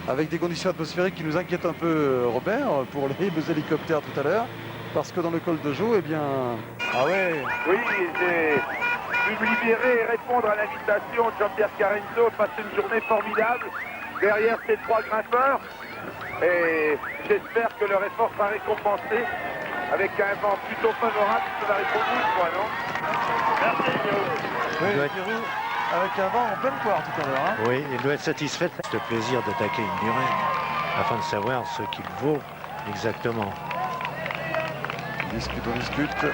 avec des conditions atmosphériques qui nous inquiètent un peu, Robert, pour les hélicoptères tout à l'heure, parce que dans le col de Joux, eh bien... Ah ouais. Oui, j'ai pu me libérer et répondre à l'invitation de Jean-Pierre Carenzo, passer une journée formidable derrière ces 3 grimpeurs. Et j'espère que leur effort sera récompensé avec un vent plutôt favorable qui va répondre une fois, non? Merci, Guillaume. Oui, Pierrot, avec un vent en pleine poire tout à l'heure. Hein. Oui, il doit être satisfait de ce plaisir d'attaquer une durée afin de savoir ce qu'il vaut exactement. On discute.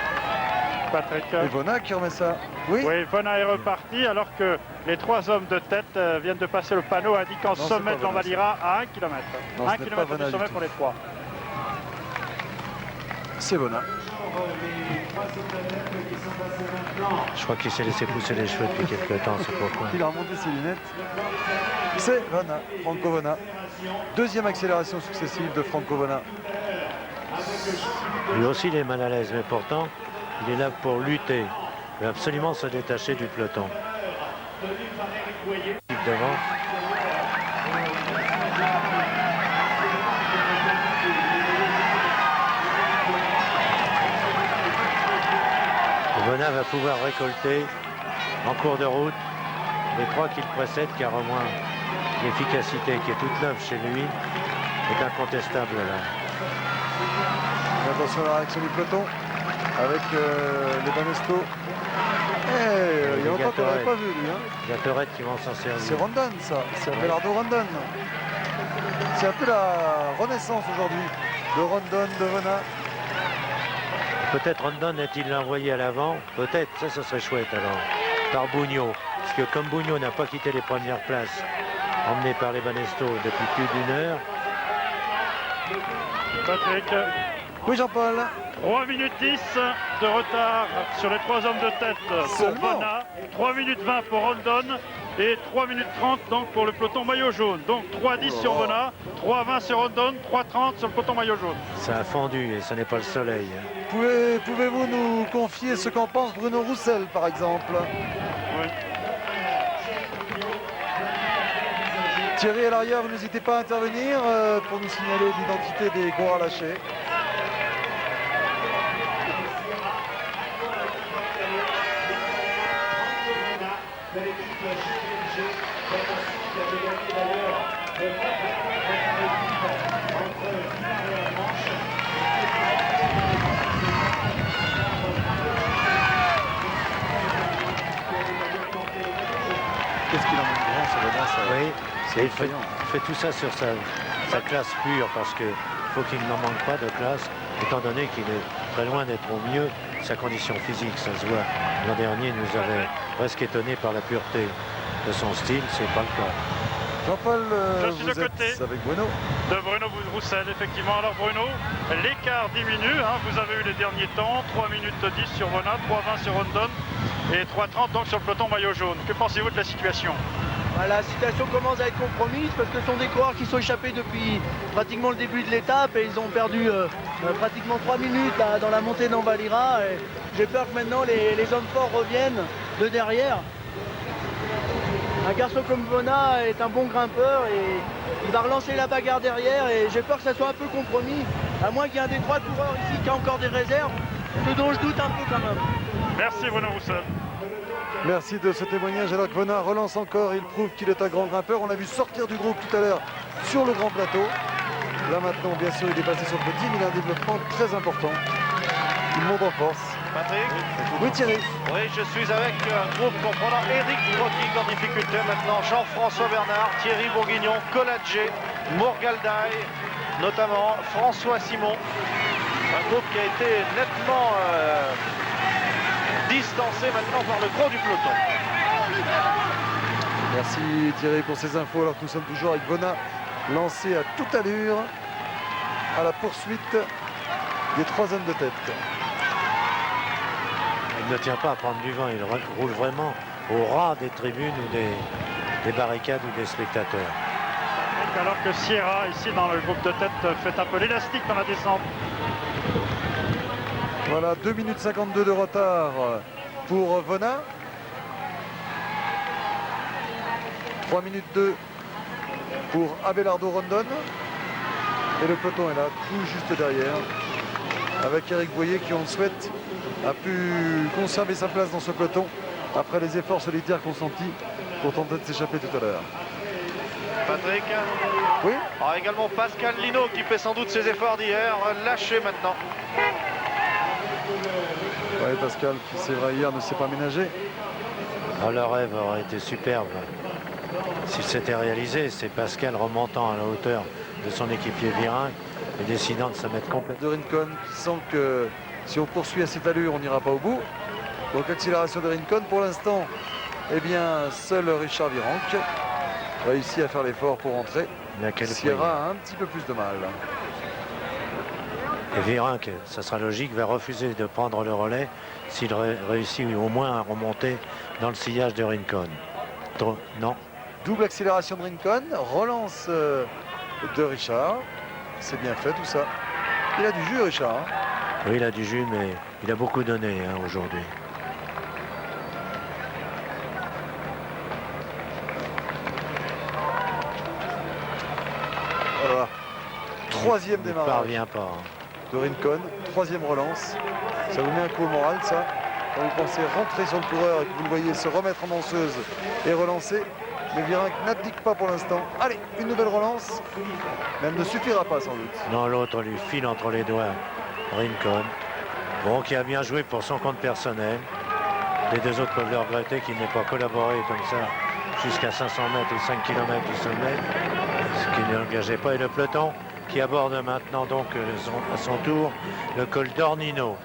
Patrick. Et Vona qui remet ça. Oui, Oui, Vona est reparti alors que les 3 hommes de tête viennent de passer le panneau indiquant Non, sommet c'est de pas l'Envalira à 1 km. Non, 1 ce n'est pas km Vona du sommet du pour tout. les 3. c'est Vona. Je crois qu'il s'est laissé pousser les cheveux depuis quelques temps, c'est pourquoi. Il a remonté ses lunettes. C'est Vona, Franco Vona. Deuxième accélération successive de Franco Vona. Lui aussi, il est mal à l'aise, mais pourtant, il est là pour lutter. Il veut absolument se détacher du peloton. Devant. Vona va pouvoir récolter en cours de route les 3 qu'il précède, car au moins l'efficacité qui est toute neuve chez lui est incontestable là. Et attention à la réaction du peloton avec les Banesto. Il y a longtemps qu'on n'avait pas vu lui. Hein. Gatorette qui vont s'en servir. C'est Rondon ça, c'est Abelardo Rondon. C'est un peu la renaissance aujourd'hui de Rondon, de Vona. Peut-être Rondon est-il envoyé à l'avant. Peut-être, ça serait chouette alors. Par Bugno. Parce que comme Bugno n'a pas quitté les premières places emmené par les Banesto depuis plus d'1 heure. Patrick, Oui Jean-Paul. 3 minutes 10 de retard sur les 3 hommes de tête pour Seulement. Vona, 3 minutes 20 pour Rondon et 3 minutes 30 donc pour le peloton maillot jaune. Donc 3-10 sur Vona, 3-20 sur Rondon, 3-30 sur le peloton maillot jaune. Ça a fondu et ce n'est pas le soleil. Pouvez-vous nous confier ce qu'en pense Bruno Roussel par exemple? Oui. Thierry à l'arrière, vous n'hésitez pas à intervenir pour nous signaler l'identité des coureurs lâchés. Qu'est-ce qu'il en met de grand sur le bas, ça? Oui, C'est et il effrayant. fait tout ça sur sa classe pure parce qu'il faut qu'il n'en manque pas de classe, étant donné qu'il est très loin d'être au mieux. Sa condition physique, ça se voit. L'an dernier, il nous avait presque étonné par la pureté de son style, c'est pas le cas. Jean-Paul, Je suis vous de êtes côté. avec Bruno. De Bruno Roussel, effectivement. Alors Bruno, l'écart diminue, hein. Vous avez eu les derniers temps, 3 minutes 10 sur Vona, 3-20 sur Rondon et 3-30 donc sur le peloton maillot jaune. Que pensez-vous de la situation? La situation commence à être compromise parce que ce sont des coureurs qui sont échappés depuis pratiquement le début de l'étape et ils ont perdu pratiquement 3 minutes là, dans la montée d'Envalira. J'ai peur que maintenant les hommes forts reviennent de derrière. Un garçon comme Vona est un bon grimpeur et il va relancer la bagarre derrière et j'ai peur que ça soit un peu compromis, à moins qu'il y ait un des 3 coureurs ici qui a encore des réserves, ce dont je doute un peu quand même. Merci Bruno Roussel. Merci de ce témoignage. Alors que Vona relance encore, il prouve qu'il est un grand grimpeur. On l'a vu sortir du groupe tout à l'heure sur le grand plateau. Là maintenant, bien sûr, il est passé sur le petit, mais il a un développement très important. Il monte en force. Patrick? Oui Thierry. Oui, je suis avec un groupe comprenant Eric Brotig en difficulté maintenant, Jean-François Bernard, Thierry Bourguignon, Coladjé, Mourgaldaï, notamment François Simon. Un groupe qui a été nettement distancé maintenant par le gros du peloton. Merci Thierry pour ces infos. Alors que nous sommes toujours avec Vona lancé à toute allure à la poursuite des 3 hommes de tête. Il ne tient pas à prendre du vent, il roule vraiment au ras des tribunes ou des barricades ou des spectateurs. Alors que Sierra, ici dans le groupe de tête, fait un peu l'élastique dans la descente. Voilà, 2 minutes 52 de retard pour Vona. 3 minutes 2 pour Abelardo Rondon. Et le peloton est là, tout juste derrière, avec Eric Boyer qui, on le souhaite, a pu conserver sa place dans ce peloton après les efforts solitaires consentis pour tenter de s'échapper tout à l'heure. Patrick. Oui. Alors également Pascal Lino qui fait sans doute ses efforts d'hier, lâché maintenant. Oui, Pascal qui, c'est vrai, hier ne s'est pas ménagé. Oh, le rêve aurait été superbe s'il s'était réalisé. C'est Pascal remontant à la hauteur de son équipier Virenque et décidant de se mettre complètement. De Rincon qui sent que si on poursuit à cette allure, on n'ira pas au bout. Donc accélération de Rincon. Pour l'instant, eh bien, seul Richard Virenque réussit à faire l'effort pour rentrer. Mais à quel prix? Sierra a un petit peu plus de mal. Et Virenque, ça sera logique, va refuser de prendre le relais s'il réussit au moins à remonter dans le sillage de Rincon. Non. Double accélération de Rincon, relance de Richard. C'est bien fait tout ça. Il a du jus, Richard. Hein. Oui, il a du jus, mais il a beaucoup donné aujourd'hui. Voilà. Troisième Il ne démarrage parvient pas. de Rincon. Troisième relance. Ça vous met un coup au moral, ça. Quand vous pensez rentrer sur le coureur et que vous le voyez se remettre en danseuse et relancer. Mais Virenque n'abdique pas pour l'instant. Allez, une nouvelle relance. Mais elle ne suffira pas sans doute. Non, l'autre lui file entre les doigts Rincon. Bon, qui a bien joué pour son compte personnel. Les deux autres peuvent le regretter qu'il n'ait pas collaboré comme ça jusqu'à 500 mètres ou 5 km du sommet, ce qui ne l'engageait pas. Et le peloton qui aborde maintenant donc à son tour le col d'Ornino.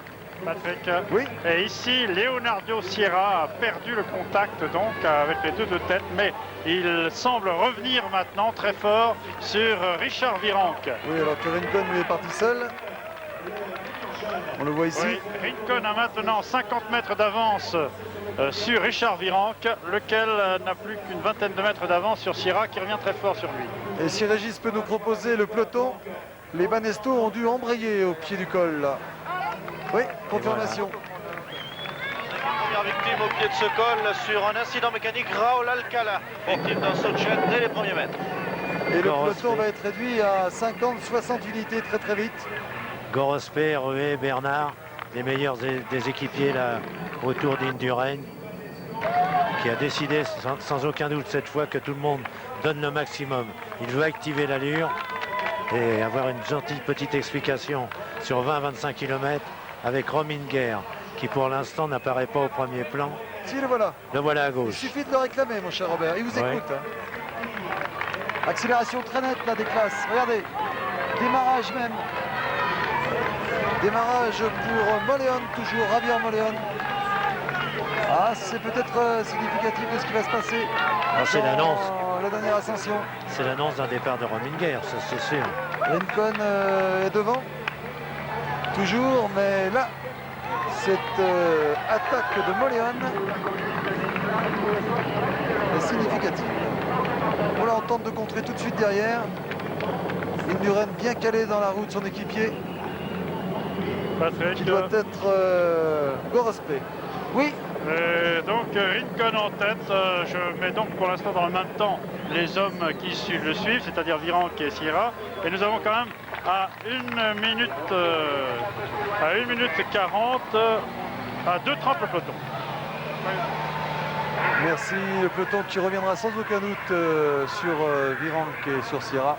Patrick. Oui. Et ici, Leonardo Sierra a perdu le contact donc avec les deux de tête, mais il semble revenir maintenant très fort sur Richard Virenque. Oui, alors que Rincon lui est parti seul. On le voit ici. Oui, Rincon a maintenant 50 mètres d'avance sur Richard Virenque, lequel n'a plus qu'une vingtaine de mètres d'avance sur Sierra qui revient très fort sur lui. Et si Régis peut nous proposer le peloton, les Banesto ont dû embrayer au pied du col là. Oui, confirmation. Première victime au pied de ce col sur un incident mécanique, Raoul Alcala, victime d'un saut de chaîne dès les premiers mètres. Et le peloton va être réduit à 50-60 unités très très vite. Gorospe, Rué, Bernard, les meilleurs des équipiers là autour d'Indurain, qui a décidé sans aucun doute cette fois que tout le monde donne le maximum. Il veut activer l'allure et avoir une gentille petite explication sur 20-25 km avec Rominger, qui pour l'instant n'apparaît pas au premier plan. Si, le voilà. Le voilà à Il gauche. suffit de le réclamer, mon cher Robert. Il vous Ouais. écoute. Hein. Accélération très nette là des classes. Regardez. Démarrage même. Démarrage pour Moléon, toujours Javier Moléon. Ah, c'est peut-être significatif de ce qui va se passer. Ah, c'est dans l'annonce. La dernière ascension. C'est l'annonce d'un départ de Rominger, ça c'est sûr. Rincon est devant. Toujours, mais là, cette attaque de Moléon est significative. Voilà, on tente de contrer tout de suite derrière. Indurain bien calé dans la roue de son équipier, Patrick. qui doit être Gorospe. Oui, Donc Rincon en tête, je mets donc pour l'instant dans le même temps les hommes qui le suivent, c'est-à-dire Virenque et Sierra. Et nous avons quand même à 1 minute 40, à 2,30 le peloton. merci. Le peloton qui reviendra sans aucun doute sur Virenque et sur Sierra.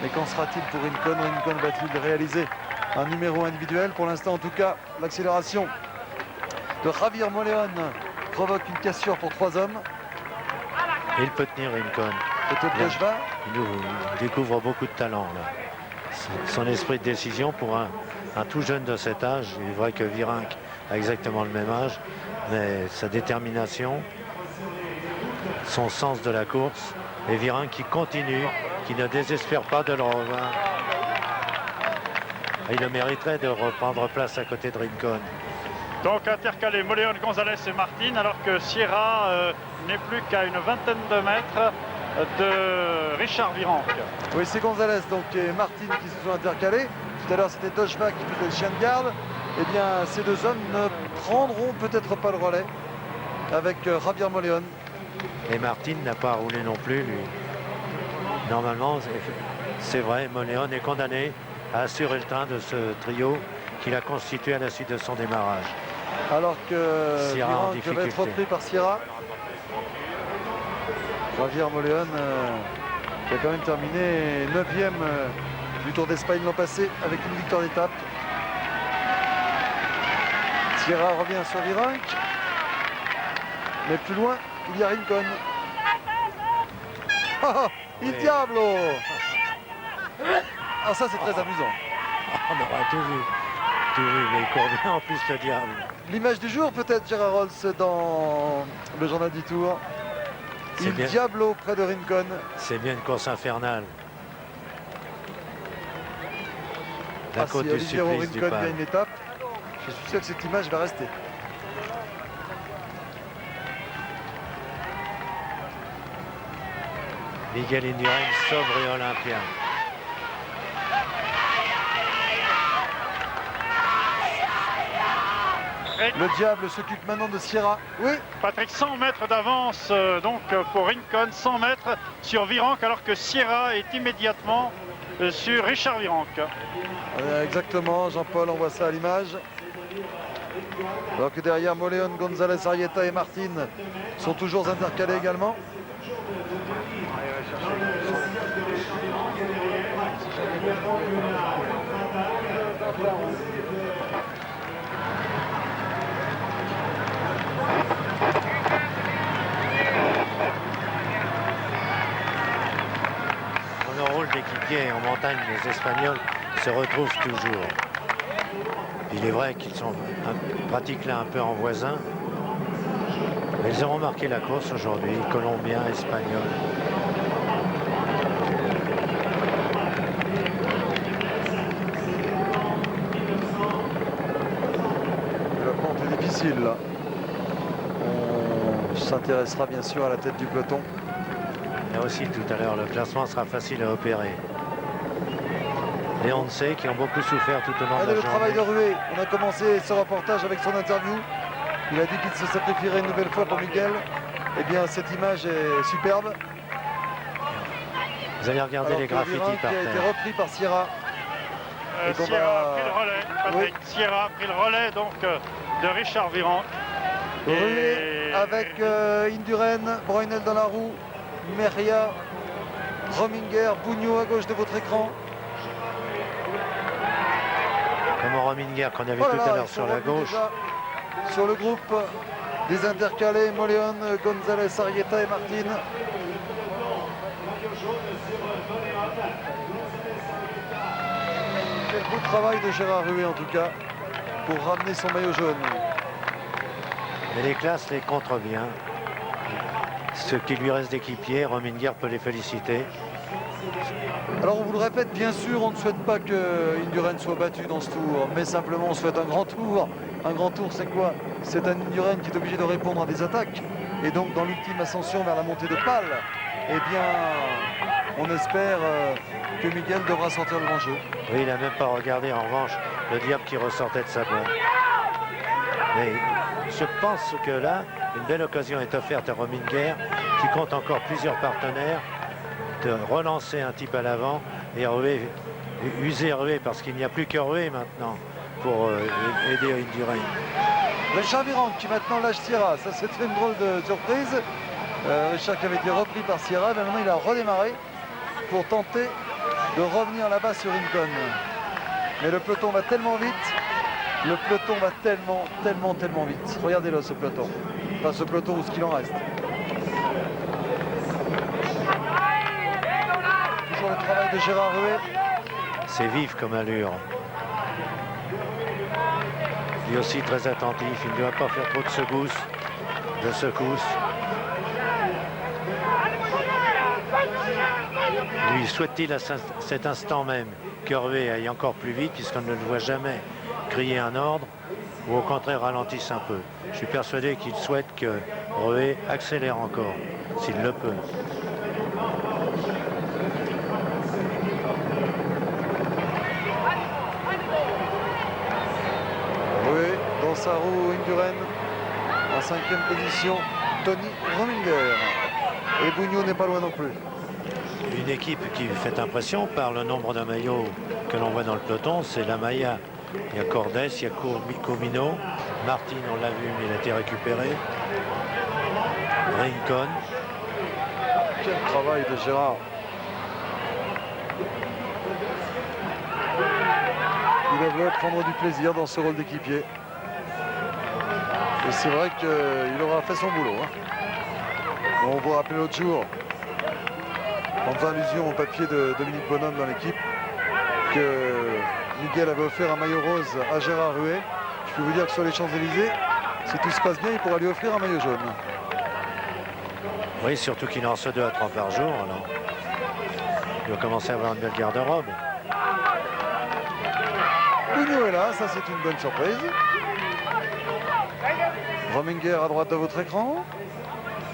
Mais qu'en sera-t-il pour Rincon? Rincon va-t-il réaliser un numéro individuel? Pour l'instant, en tout cas, l'accélération de Javier Moléon provoque une cassure pour 3 hommes. Et il peut tenir Rincon. Peut-être Bien. Dejva. Il découvre beaucoup de talent là. Son esprit de décision pour un tout jeune de cet âge. Il est vrai que Virenque a exactement le même âge, mais sa détermination, son sens de la course, et Virenque qui continue, qui ne désespère pas de le revoir. Il le mériterait de reprendre place à côté de Rincon. Donc intercalé Moléon, Gonzalez et Martin, alors que Sierra n'est plus qu'à une vingtaine de mètres de Richard Virenque. Oui, c'est Gonzalez donc, et Martin qui se sont intercalés. Tout à l'heure, c'était Dejva qui faisait le chien de garde. Eh bien, ces deux hommes ne prendront peut-être pas le relais avec Javier Moléon. Et Martin n'a pas roulé non plus, lui. Normalement, c'est vrai, Moléon est condamné à assurer le train de ce trio qu'il a constitué à la suite de son démarrage. Alors que Sierra en Virenque va être difficulté. repris par Sierra. Javier Moléon qui a quand même terminé 9e du Tour d'Espagne l'an passé avec une victoire d'étape. Sierra revient sur Virenque. Mais plus loin, il y a Rincon. Oh, il diablo! Ah, ça c'est très amusant. On aura tout vu. Tout vu, mais il court bien en plus le diable. L'image du jour peut-être, Gérard Rolls, dans le journal du Tour. C'est Il bien. diablo près de Rincon. C'est bien une course infernale. La Ah, côte si du Oliviero supplice du Rincon Pal. gagne l'étape, je suis sûr que cette image va rester. Miguel Indurain, sobre et olympien. Le diable s'occupe maintenant de Sierra. Oui, Patrick, 100 mètres d'avance donc pour Rincon, 100 mètres sur Virenque, alors que Sierra est immédiatement sur Richard Virenque. exactement. Jean-Paul envoie ça à l'image. Alors que derrière, Moléon, González, Arrieta et Martin sont toujours intercalés également. Dans le rôle d'équipier en montagne, les Espagnols se retrouvent toujours. Il est vrai qu'ils sont pratiquent là un peu en voisin. Mais ils auront marqué la course aujourd'hui, Colombiens, Espagnols. La pente est difficile là. On s'intéressera bien sûr à la tête du peloton. Là aussi, tout à l'heure, le classement sera facile à opérer. Les Once qui ont beaucoup souffert tout au long de Allez, la le travail journée. de Rué. On a commencé ce reportage avec son interview. Il a dit qu'il se sacrifierait une nouvelle fois pour Miguel. Eh bien, cette image est superbe. Vous allez regarder Alors les que graffitis Virenque par a été terre. repris par Sierra. Et qu'on Sierra va- a pris le relais, Patrick. Sierra a pris le relais donc de Richard Virenque. Rué avec Indurain, Brunel dans la roue, Meria, Rominger, Bugno à gauche de votre écran. Comme Rominger qu'on a vu Oh là tout là, à ils l'heure sont sur la revenus gauche. déjà sur le groupe des intercalés, Moléon, González, Arrieta et Martin. Quel beau travail de Gérard Rué en tout cas pour ramener son maillot jaune. Mais les classes les contre bien. Ce qui lui reste d'équipier, Rominger peut les féliciter. Alors on vous le répète, bien sûr, on ne souhaite pas que Indurain soit battu dans ce tour, mais simplement on souhaite un grand tour. Un grand tour, c'est quoi? C'est un Indurain qui est obligé de répondre à des attaques. Et donc dans l'ultime ascension vers la montée de Pal, eh bien, on espère que Miguel devra sortir le grand jeu. Oui, il n'a même pas regardé en revanche le diable qui ressortait de sa boîte. Mais je pense que là, une belle occasion est offerte à Rominger, qui compte encore plusieurs partenaires, de relancer un type à l'avant et Rué, user Rué, parce qu'il n'y a plus que Rué maintenant pour aider Indurain. Richard Virenque qui maintenant lâche Sierra, ça c'était une drôle de surprise. Richard qui avait été repris par Sierra, mais maintenant il a redémarré pour tenter de revenir là-bas sur Rincon. Mais le peloton va tellement vite, le peloton va tellement vite. Regardez-le ce peloton, enfin ce peloton ou ce qu'il en reste. Toujours le travail de Gérard Rué. C'est vif comme allure. Lui aussi très attentif, il ne doit pas faire trop de secousses. Lui souhaite-t-il à cet instant même que Rué aille encore plus vite, puisqu'on ne le voit jamais crier un ordre, ou au contraire ralentisse un peu. Je suis persuadé qu'il souhaite que Rué accélère encore, s'il le peut. Rué dans sa roue, Indurain en 5e position, Tony Rominger. Et Bugno n'est pas loin non plus. Une équipe qui fait impression par le nombre de maillots que l'on voit dans le peloton, c'est la Maya. Il y a Cordes, il y a Comino, Martin, on l'a vu, mais il a été récupéré. Rincon. Quel travail de Gérard. Il devrait prendre du plaisir dans ce rôle d'équipier. Et c'est vrai qu'il aura fait son boulot. On vous rappelait l'autre jour, en faisant allusion au papier de Dominique Bonhomme dans l'équipe, que Miguel avait offert un maillot rose à Gérard Ruet. Je peux vous dire que sur les Champs-Élysées, si tout se passe bien, il pourra lui offrir un maillot jaune. Oui, surtout qu'il en reçoit 2 à 3 par jour. Alors, il va commencer à avoir une belle garde-robe. Bugno est là, ça c'est une bonne surprise. Rominger à droite de votre écran.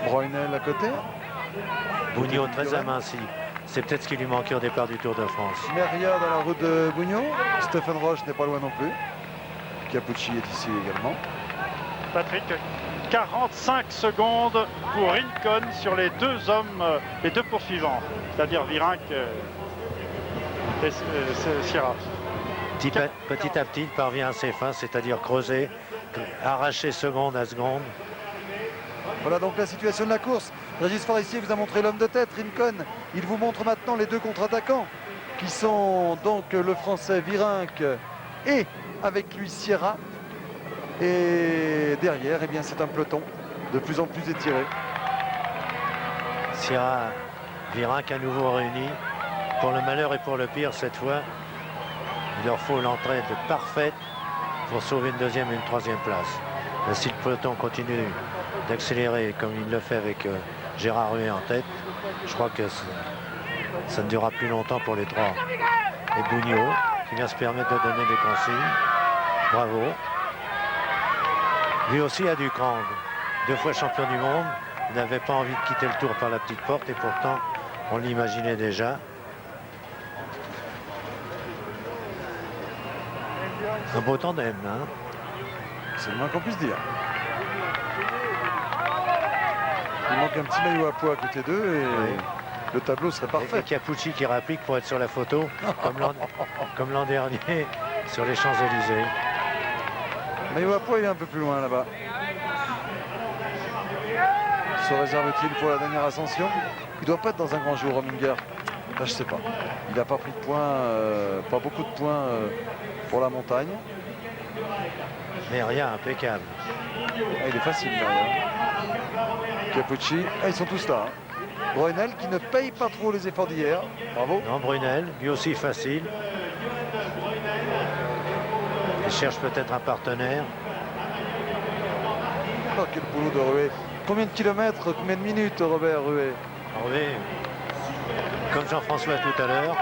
Broinel à côté. Bugno très aminci. C'est peut-être ce qui lui manquait au départ du Tour de France. Meria dans la route de Bugno. Stephen Roche n'est pas loin non plus. Capucci est ici également. Patrick, 45 secondes pour Rincon sur les deux hommes, les deux poursuivants, c'est-à-dire Virenque et Sierra. Petit à petit, il parvient à ses fins, c'est-à-dire creuser, arracher seconde à seconde. Voilà donc la situation de la course. Régis Forestier vous a montré l'homme de tête, Rincon. Il vous montre maintenant les deux contre-attaquants, qui sont donc le Français Virenque et avec lui Sierra. Et derrière, eh bien, c'est un peloton de plus en plus étiré. Sierra, Virenque à nouveau réunis. Pour le malheur et pour le pire, cette fois, il leur faut l'entraide parfaite pour sauver une deuxième et une troisième place. Mais si le peloton continue d'accélérer comme il le fait avec Gérard Ruet en tête, je crois que ça ne durera plus longtemps pour les trois. Et Bugno, qui vient se permettre de donner des consignes. Bravo. Lui aussi a du cran. 2 fois champion du monde. Il n'avait pas envie de quitter le Tour par la petite porte et pourtant, on l'imaginait déjà. Un beau tandem, hein. C'est le moins qu'on puisse dire. Il manque un petit maillot à poids à côté d'eux et le tableau serait parfait. Et Capucci qui réplique pour être sur la photo, comme l'an dernier sur les Champs-Élysées. Maillot à poids, il est un peu plus loin là-bas. Se réserve-t-il pour la dernière ascension? Il doit pas être dans un grand jour, Rominger. Là, je sais pas. Il n'a pas pris de points, pas beaucoup de points pour la montagne. Mais rien, impeccable. Ah, il est facile derrière. Capucci, ils sont tous là. Broinel qui ne paye pas trop les efforts d'hier. Bravo. Non, Brunel, lui aussi facile. Il cherche peut-être un partenaire. Oh, quel boulot de Ruet. Combien de kilomètres, combien de minutes, Robert Ruet? Ruet, comme Jean-François tout à l'heure,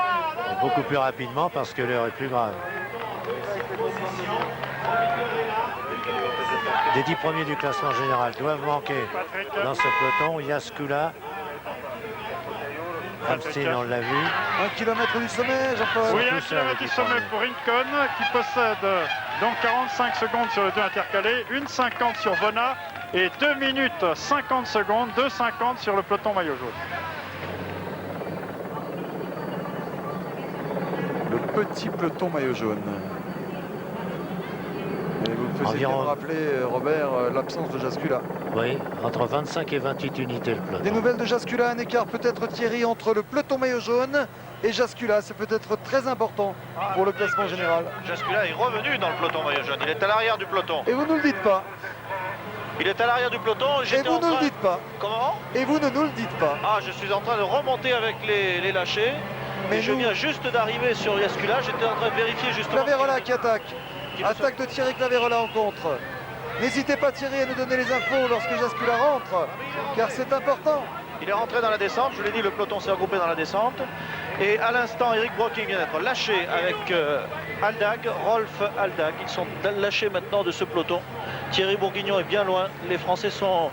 beaucoup plus rapidement parce que l'heure est plus grave. Les 10 premiers du classement général doivent manquer dans ce peloton. Yaskula, Ramstein, on l'a vu. 1 kilomètre du sommet, Jean-Paul. Oui, Tout 1 ça km avec du les sommet premiers. pour Rincon qui possède donc 45 secondes sur le 2 intercalé, 1,50 sur Vona et 2 minutes 50 secondes, 2,50 sur le peloton maillot jaune. Le petit peloton maillot jaune. Et vous me faisiez bien Environ. me rappeler, Robert, l'absence de Jaskula. Oui, entre 25 et 28 unités le Des peloton. nouvelles de Jaskula, un écart peut-être, Thierry, entre le peloton maillot jaune et Jaskula. C'est peut-être très important pour le classement général. Jaskula est revenu dans le peloton maillot jaune. Il est à l'arrière du peloton. Et vous ne le dites pas. Il est à l'arrière du peloton. Et J'étais vous en ne le train... dites pas. Comment? Et vous ne nous le dites pas. Ah, je suis en train de remonter avec les lâchers. Mais Et je nous- viens juste d'arriver sur Jaskula. J'étais en train de vérifier justement. Claverola qui attaque. Qui- Attaque de Thierry Claverola en contre. N'hésitez pas, Thierry, à nous donner les infos lorsque Jaskula rentre, car c'est important. Il est rentré dans la descente, je vous l'ai dit, le peloton s'est regroupé dans la descente. Et à l'instant, Eric Broking vient d'être lâché avec Aldag, Rolf Aldag. Ils sont lâchés maintenant de ce peloton. Thierry Bourguignon est bien loin. Les Français sont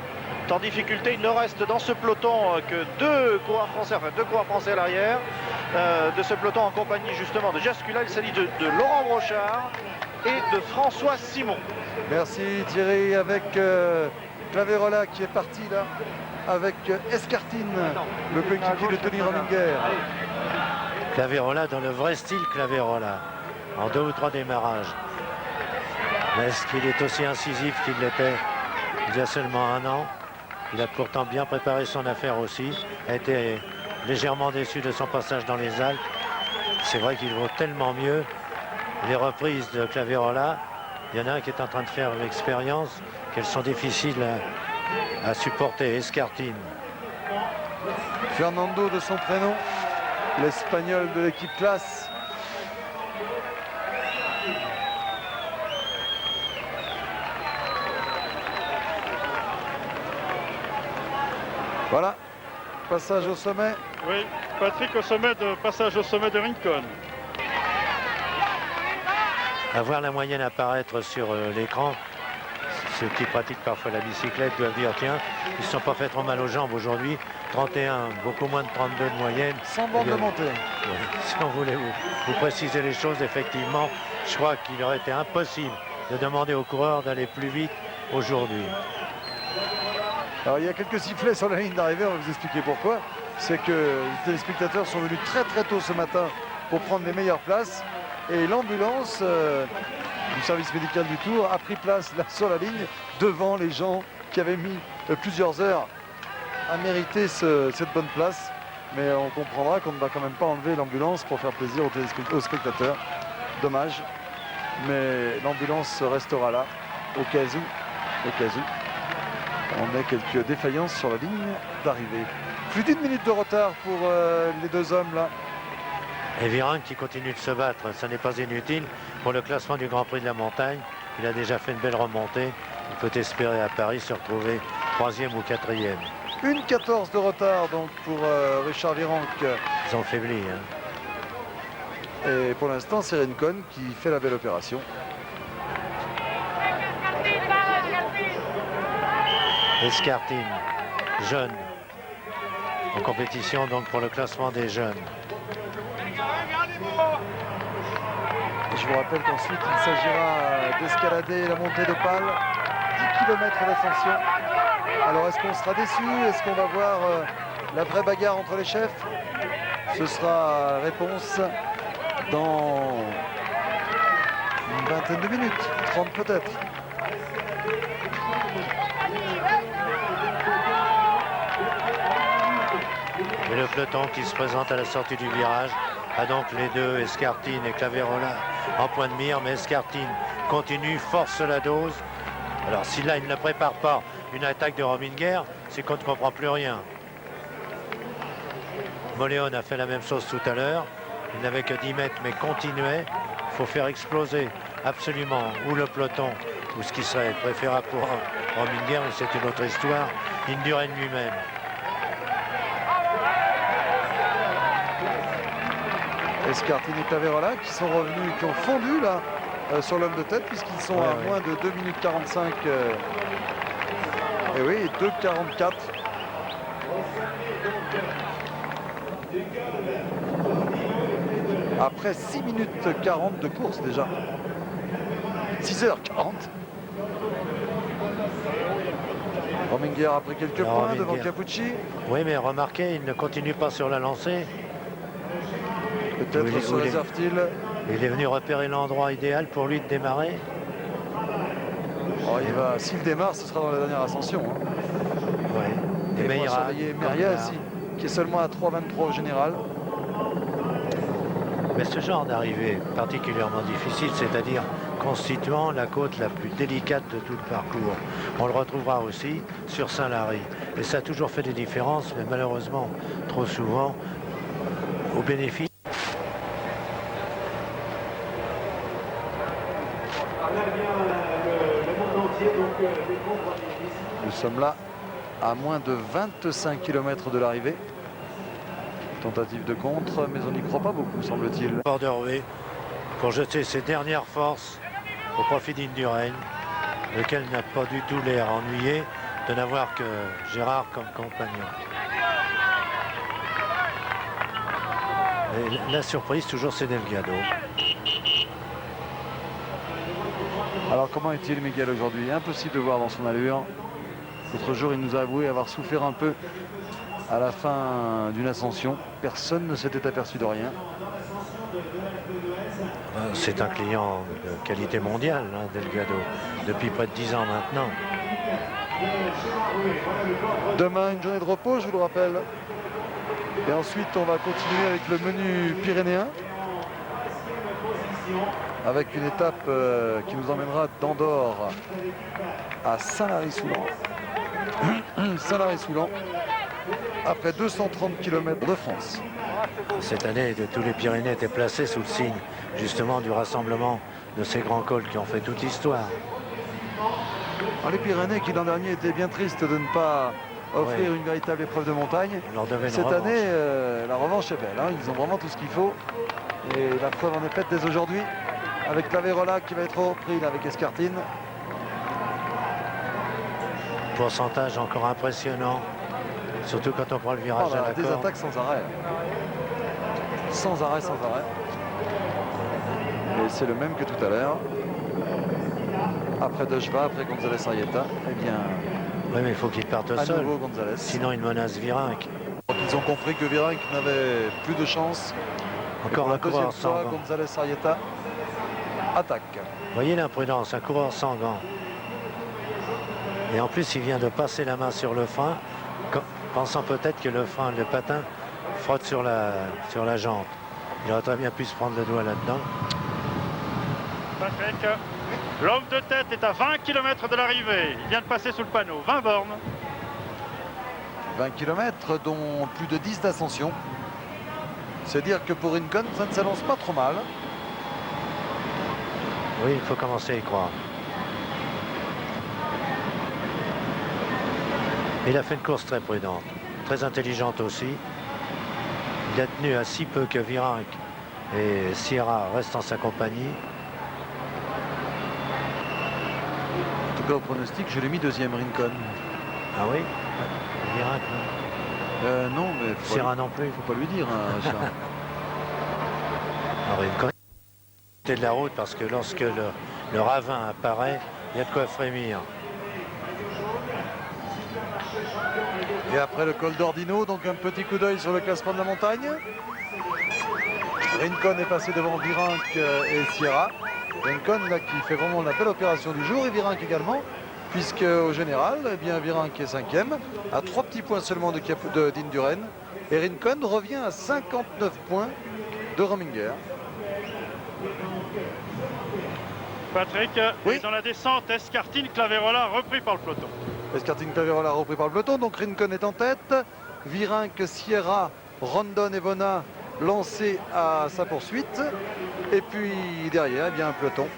en difficulté. Il ne reste dans ce peloton que deux coureurs français à l'arrière. De ce peloton en compagnie justement de Jaskula. Il s'agit de Laurent Brochard et de François Simon. Merci Thierry avec Claverola qui est parti là avec Escartine, le coéquipier de Tony Rominger. Claverola dans le vrai style Claverola, en 2 ou 3 démarrages. Mais est-ce qu'il est aussi incisif qu'il l'était il y a seulement un an? Il a pourtant bien préparé son affaire aussi, a été légèrement déçu de son passage dans les Alpes. C'est vrai qu'il vaut tellement mieux les reprises de Claverola. Il y en a un qui est en train de faire l'expérience, qu'elles sont difficiles à supporter. Escartine. Fernando de son prénom, l'Espagnol de l'équipe classe. Voilà, passage au sommet. Oui, Patrick passage au sommet de Rincon. À voir la moyenne apparaître sur l'écran, ceux qui pratiquent parfois la bicyclette doivent dire tiens, ils ne se sont pas fait trop mal aux jambes aujourd'hui. 31, beaucoup moins de 32 de moyenne. Sans bande de montée. Si on voulait vous préciser les choses, effectivement, je crois qu'il aurait été impossible de demander aux coureurs d'aller plus vite aujourd'hui. Alors il y a quelques sifflets sur la ligne d'arrivée, on va vous expliquer pourquoi. C'est que les téléspectateurs sont venus très très tôt ce matin pour prendre les meilleures places. Et l'ambulance du service médical du Tour a pris place là sur la ligne devant les gens qui avaient mis plusieurs heures à mériter cette bonne place. Mais on comprendra qu'on ne va quand même pas enlever l'ambulance pour faire plaisir aux spectateurs. Dommage. Mais l'ambulance restera là au cas où. On a quelques défaillances sur la ligne d'arrivée. Plus d'1 minute de retard pour les deux hommes là. Et Virenque qui continue de se battre, ça n'est pas inutile. Pour le classement du Grand Prix de la Montagne, il a déjà fait une belle remontée. Il peut espérer à Paris se retrouver 3e ou 4e. 1,14 de retard donc pour Richard Virenque. Ils ont faibli. Hein. Et pour l'instant, c'est Rincon qui fait la belle opération. Escartine, jeune, en compétition donc pour le classement des jeunes. Je vous rappelle qu'ensuite, il s'agira d'escalader la montée de Pal, 10 km d'ascension. Alors, est-ce qu'on sera déçu? Est-ce qu'on va voir la vraie bagarre entre les chefs? Ce sera réponse dans une vingtaine de minutes, 30 peut-être. Et le peloton qui se présente à la sortie du virage a donc les deux, Escartine et Claverola, en point de mire. Mais Escartine continue, force la dose. Alors si là il ne prépare pas une attaque de Rominger, c'est qu'on ne comprend plus rien. Moléon a fait la même chose tout à l'heure. Il n'avait que 10 mètres mais continuait. Il faut faire exploser absolument ou le peloton ou ce qui serait préférable pour Rominger, mais c'est une autre histoire, Indurain lui-même. Escartine et Claverola qui sont revenus, qui ont fondu là sur l'homme de tête puisqu'ils sont à moins de 2 minutes 45. Et oui, 2,44. Après 6 minutes 40 de course déjà. 6h40. Rominger a pris quelques points devant Capucci. Oui, mais remarquez, il ne continue pas sur la lancée. Peut-être se réserve-t-il. Il est venu repérer l'endroit idéal pour lui de démarrer. Oh, s'il démarre, ce sera dans la dernière ascension. Hein. Ouais. Et il faut surveiller Meria aussi, qui est seulement à 3,23 au général. Mais ce genre d'arrivée particulièrement difficile, c'est-à-dire constituant la côte la plus délicate de tout le parcours, on le retrouvera aussi sur Saint-Lary. Et ça a toujours fait des différences, mais malheureusement, trop souvent, au bénéfice. Nous sommes là à moins de 25 km de l'arrivée. Tentative de contre, mais on n'y croit pas beaucoup, semble-t-il. Borderouet pour jeter ses dernières forces au profit d'Indurain, lequel n'a pas du tout l'air ennuyé de n'avoir que Gérard comme compagnon. Et la surprise, toujours, c'est Delgado. Alors comment est-il Miguel aujourd'hui? Impossible de voir dans son allure. L'autre jour, il nous a avoué avoir souffert un peu à la fin d'une ascension. Personne ne s'était aperçu de rien. C'est un client de qualité mondiale, hein, Delgado, depuis près de 10 ans maintenant. Demain, une journée de repos, je vous le rappelle. Et ensuite, on va continuer avec le menu pyrénéen. Avec une étape qui nous emmènera d'Andorre à Saint-Lary-Soulan. Saint-Lary-Soulan, après 230 km de France. Cette année, tous les Pyrénées étaient placés sous le signe justement du rassemblement de ces grands cols qui ont fait toute l'histoire. Les Pyrénées qui l'an dernier étaient bien tristes de ne pas offrir une véritable épreuve de montagne. On leur devait une Cette revanche. année, la revanche est belle. Hein. Ils ont vraiment tout ce qu'il faut. Et la preuve en est faite dès aujourd'hui avec Claverola qui va être repris là, avec Escartine. Pourcentage encore impressionnant, surtout quand on prend le virage à la des corde. attaques sans arrêt. Sans arrêt, sans arrêt. Et c'est le même que tout à l'heure. Après Dejva, après González Arrieta, eh bien, Oui, mais il faut qu'il parte à seul, nouveau González. sinon il menace Virenque. Donc, ils ont compris que Virenque n'avait plus de chance. Encore Pour un la deuxième coureur sans fois, gants. González Arrieta attaque. Voyez l'imprudence, un coureur sans gants. Et en plus, il vient de passer la main sur le frein, pensant peut-être que le frein, le patin, frotte sur la jante. Il aurait très bien pu se prendre le doigt là-dedans. Patrick, l'homme de tête est à 20 km de l'arrivée. Il vient de passer sous le panneau. 20 bornes. 20 km, dont plus de 10 d'ascension. C'est dire que pour Rincon, ça ne s'annonce pas trop mal. Oui, il faut commencer à y croire. Il a fait une course très prudente, très intelligente aussi. Il a tenu à si peu que Virenque et Sierra restent en sa compagnie. En tout cas, au pronostic, je l'ai mis deuxième, Rincon. Ah oui, Virenque, non. Non, mais Sierra non plus. faut pas lui dire, hein, Richard. Alors, une côté de la route parce que lorsque le ravin apparaît, il y a de quoi frémir. Et après le col d'Ordino, donc un petit coup d'œil sur le classement de la montagne. Rincon est passé devant Virenque et Sierra. Rincon là, qui fait vraiment la belle opération du jour et Virenque également, puisque au général, eh bien, Virenque est 5e, à 3 petits points seulement d'Indurain. Et Rincon revient à 59 points de Rominger. Patrick, Oui. et dans la descente, Escartine, Claverola repris par le peloton. Escartine Claverola repris par le peloton, donc Rincon est en tête. Virenque, Sierra, Rondon et Bona lancés à sa poursuite. Et puis derrière, eh bien, un peloton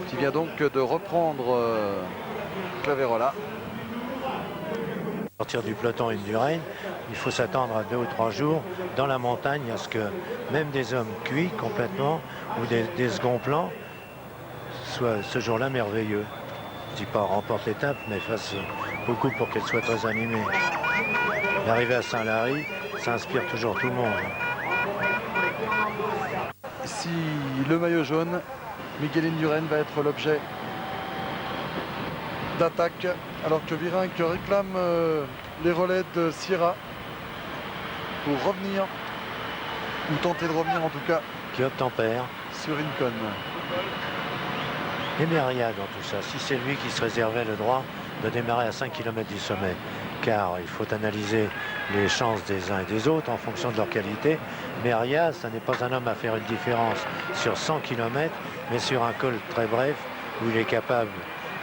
qui vient donc de reprendre Claverola. À partir du peloton Indurain, il faut s'attendre à 2 ou 3 jours dans la montagne à ce que même des hommes cuits complètement ou des seconds plans soient ce jour-là merveilleux. Je ne dis pas remporte l'étape, mais fasse beaucoup pour qu'elle soit très animée. L'arrivée à Saint-Lary, ça inspire toujours tout le monde. Si le maillot jaune, Miguel Indurain va être l'objet d'attaque, alors que Virenque réclame les relais de Sierra pour revenir, ou tenter de revenir en tout cas, Qui obtempère. sur Rincon. Et Myriad dans tout ça, si c'est lui qui se réservait le droit de démarrer à 5 km du sommet, car il faut analyser les chances des uns et des autres en fonction de leur qualité. Myriad, ça n'est pas un homme à faire une différence sur 100 km, mais sur un col très bref, où il est capable,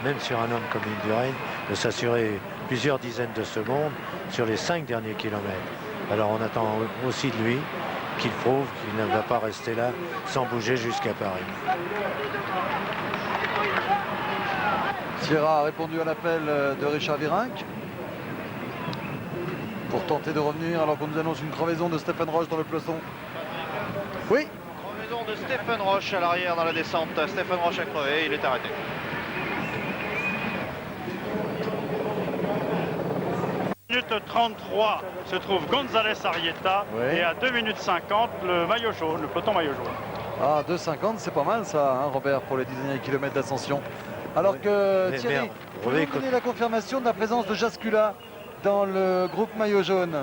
même sur un homme comme Indurain, de s'assurer plusieurs dizaines de secondes sur les 5 derniers kilomètres. Alors on attend aussi de lui qu'il prouve qu'il ne va pas rester là sans bouger jusqu'à Paris. Sierra a répondu à l'appel de Richard Virenque pour tenter de revenir alors qu'on nous annonce une crevaison de Stéphane Roche dans le peloton. Oui, Crevaison de Stéphane Roche à l'arrière dans la descente. Stéphane Roche a crevé, il est arrêté. Minute 33 se trouve González Arrieta Oui. et à 2 minutes 50 le maillot jaune, le peloton maillot jaune. ah, 2,50, c'est pas mal ça, hein, Robert, pour les 10 derniers kilomètres d'ascension. Alors que Mais Thierry, vous Rué, nous donnez la confirmation de la présence de Jascula dans le groupe maillot jaune.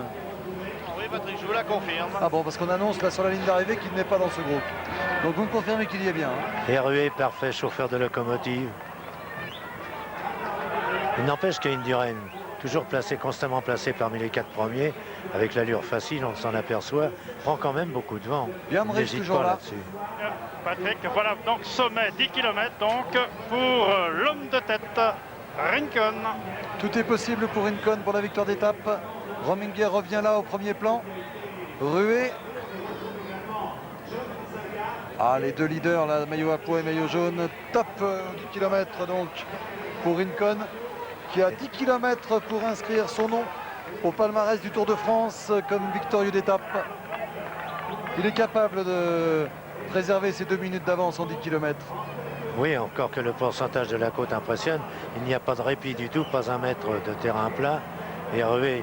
Oui, Patrick, je vous la confirme. Ah bon, parce qu'on annonce là sur la ligne d'arrivée qu'il n'est pas dans ce groupe. Donc vous me confirmez qu'il y est bien. Hein. Et Rué, parfait chauffeur de locomotive. Il n'empêche qu'Indurain, toujours placé, constamment placé parmi les 4 premiers, avec l'allure facile, on s'en aperçoit, prend quand même beaucoup de vent. Bien Mrich N'hésite toujours pas là. là-dessus. Patrick, voilà donc sommet 10 km donc pour l'homme de tête, Rincon. Tout est possible pour Rincon pour la victoire d'étape. Rominger revient là au premier plan. Rué. Ah, les deux leaders, là, maillot à pois et maillot jaune. Top 10 km donc pour Rincon, qui a 10 km pour inscrire son nom au palmarès du Tour de France comme victorieux d'étape. Il est capable de préserver ses 2 minutes d'avance en 10 km. Oui, encore que le pourcentage de la côte impressionne. Il n'y a pas de répit du tout, pas un mètre de terrain plat. Et Rué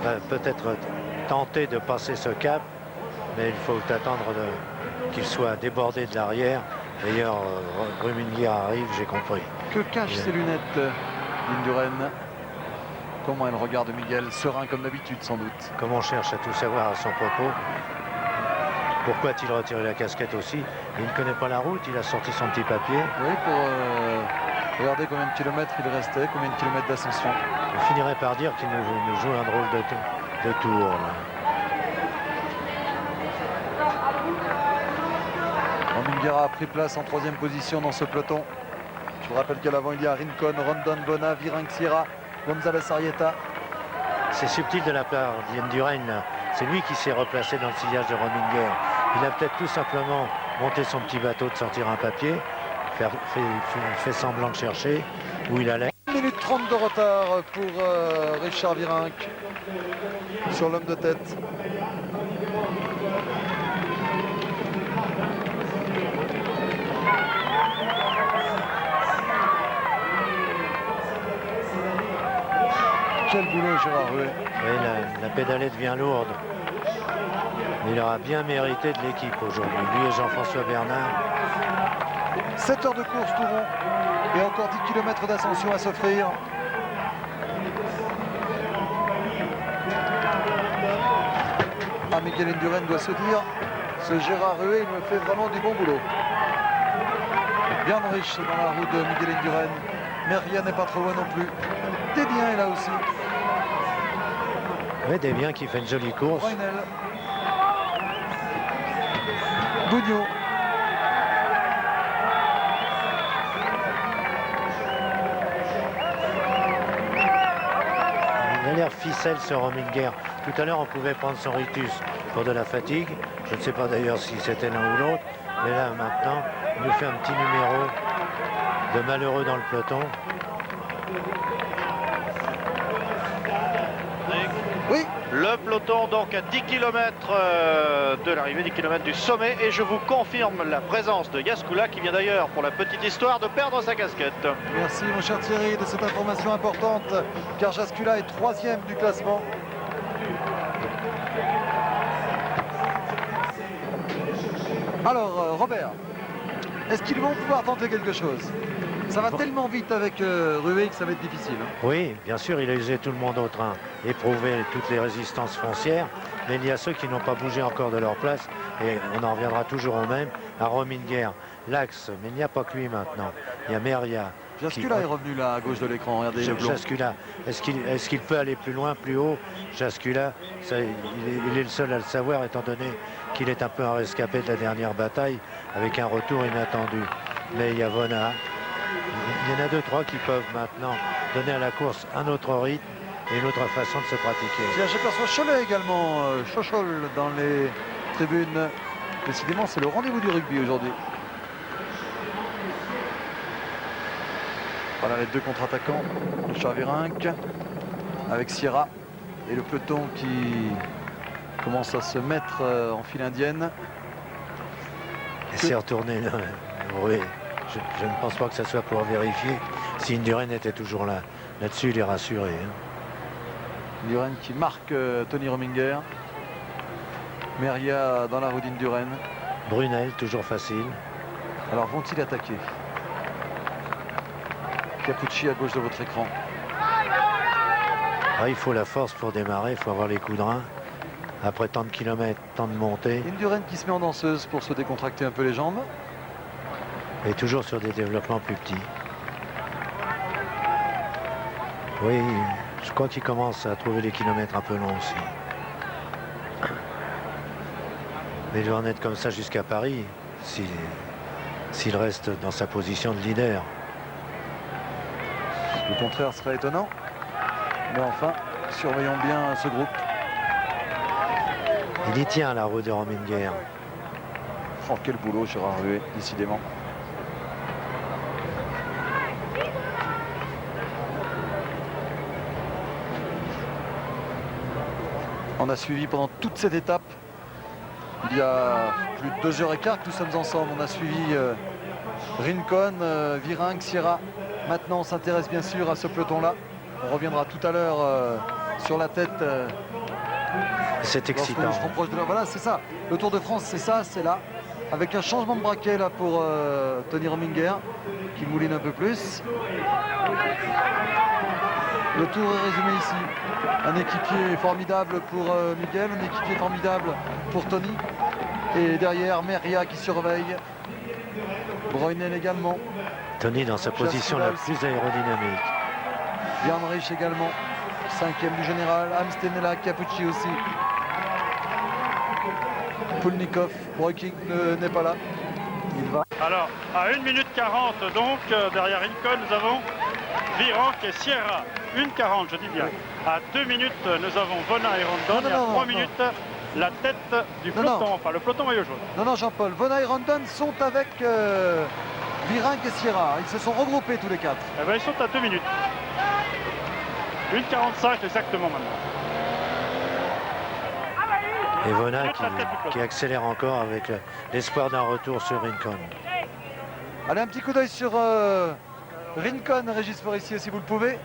va peut-être tenter de passer ce cap, mais il faut attendre qu'il soit débordé de l'arrière. D'ailleurs, Ruminger arrive, j'ai compris. Que cachent ses lunettes, Indurain? Comment elle regarde Miguel? Serein comme d'habitude, sans doute. Comme on cherche à tout savoir à son propos. Pourquoi a-t-il retiré la casquette aussi? Il ne connaît pas la route, il a sorti son petit papier. Oui, pour regarder combien de kilomètres il restait, combien de kilomètres d'ascension. Je finirais par dire qu'il nous joue un drôle de tour. Là. Rominger a pris place en 3e position dans ce peloton. Je vous rappelle qu'à l'avant, il y a Rincon, Rondon, Bona, Virenque, Sierra, González Arrieta. C'est subtil de la part d'Indurain. C'est lui qui s'est replacé dans le sillage de Rominger. Il a peut-être tout simplement monté son petit bateau de sortir un papier, fait semblant de chercher où il allait. 1 minute 30 de retard pour Richard Virenque sur l'homme de tête. Quel boulot, Gérard Rué. Oui, la pédalée devient lourde. Il aura bien mérité de l'équipe aujourd'hui. Lui et Jean-François Bernard. 7 heures de course tout rond et encore 10 km d'ascension à s'offrir. Ah, Miguel Indurain doit se dire, ce Gérard Rué, il me fait vraiment du bon boulot. Bien riche dans la roue de Miguel Indurain, mais rien n'est pas trop loin non plus. Desbiens est là aussi. Oui, Desbiens qui fait une jolie course. Roinel. Bougnot. Il a l'air ficelle ce Rominger. Tout à l'heure, on pouvait prendre son ritus pour de la fatigue. Je ne sais pas d'ailleurs si c'était l'un ou l'autre. Mais là, maintenant, il nous fait un petit numéro de malheureux dans le peloton. Oui. Le peloton donc à 10 km de l'arrivée, 10 km du sommet, et je vous confirme la présence de Jascula qui vient d'ailleurs, pour la petite histoire, de perdre sa casquette. Merci mon cher Thierry de cette information importante, car Jascula est 3e du classement. Alors Robert, est-ce qu'ils vont pouvoir tenter quelque chose? Ça va tellement vite avec Rué que ça va être difficile. Hein. Oui, bien sûr, il a usé tout le monde au train, éprouvé toutes les résistances foncières, mais il y a ceux qui n'ont pas bougé encore de leur place, et on en reviendra toujours au même, à Rominger, l'axe, mais il n'y a pas que lui maintenant. Il y a Meria. Jascula est revenu là à gauche de l'écran, regardez le blond. Jascula, est-ce qu'il peut aller plus loin, plus haut? Jascula, il est le seul à le savoir, étant donné qu'il est un peu un rescapé de la dernière bataille, avec un retour inattendu. Mais il y a Vona. Il y en a 2-3 qui peuvent maintenant donner à la course un autre rythme et une autre façon de se pratiquer. Tiens, j'aperçois Cholet également, Chochol dans les tribunes. Décidément, c'est le rendez-vous du rugby aujourd'hui. Voilà les deux contre-attaquants, Richard Virenque avec Sierra et le peloton qui commence à se mettre en file indienne. Et c'est retourné là. Oui. Je ne pense pas que ce soit pour vérifier si Indurain était toujours là. Là-dessus, il est rassuré. Hein. Indurain qui marque Tony Rominger. Meria dans la roue d'Indurain. Brunel, toujours facile. Alors vont-ils attaquer? Capucci à gauche de votre écran. Ah, il faut la force pour démarrer, il faut avoir les coups de rein. Après tant de kilomètres, tant de montées, Indurain qui se met en danseuse pour se décontracter un peu les jambes. et toujours sur des développements plus petits. Oui, je crois qu'il commence à trouver les kilomètres un peu longs aussi. Mais il va en être comme ça jusqu'à Paris, s'il reste dans sa position de leader. Le contraire serait étonnant. Mais enfin, surveillons bien ce groupe. Il y tient la roue de Rominger. Oh, quel boulot Gérard Ruet, décidément. On a suivi pendant toute cette étape. Il y a plus de 2h15 que nous sommes ensemble. On a suivi Rincon, Virenque, Sierra. Maintenant, on s'intéresse bien sûr à ce peloton-là. On reviendra tout à l'heure sur la tête. C'est excitant. Lorsqu'on se rapproche de là. Voilà, c'est ça. Le Tour de France, c'est ça, c'est là. Avec un changement de braquet là pour Tony Rominger, qui mouline un peu plus. Le tour est résumé ici. Un équipier formidable pour Miguel, un équipier formidable pour Tony. Et derrière, Merria qui surveille. Breunen également. Tony dans sa position la plus aérodynamique. Björn Rich également. 5e du général. Amsten est là, Capucci aussi. Poulnikov, Breaking n'est pas là. Il va. Alors, à 1 minute 40, donc, derrière Rincon, nous avons Virenque et Sierra. 1,40, je dis bien. À 2 minutes, nous avons Vona et Rondon. Et à 3 minutes, la tête du peloton, enfin le peloton maillot jaune. Non, Jean-Paul. Vona et Rondon sont avec Virenque et Sierra. Ils se sont regroupés tous les 4. Eh ben, ils sont à 2 minutes. 1,45 exactement maintenant. Et Vona qui accélère encore avec l'espoir d'un retour sur Rincon. Allez, un petit coup d'œil sur Rincon, Régis Forissier, si vous le pouvez,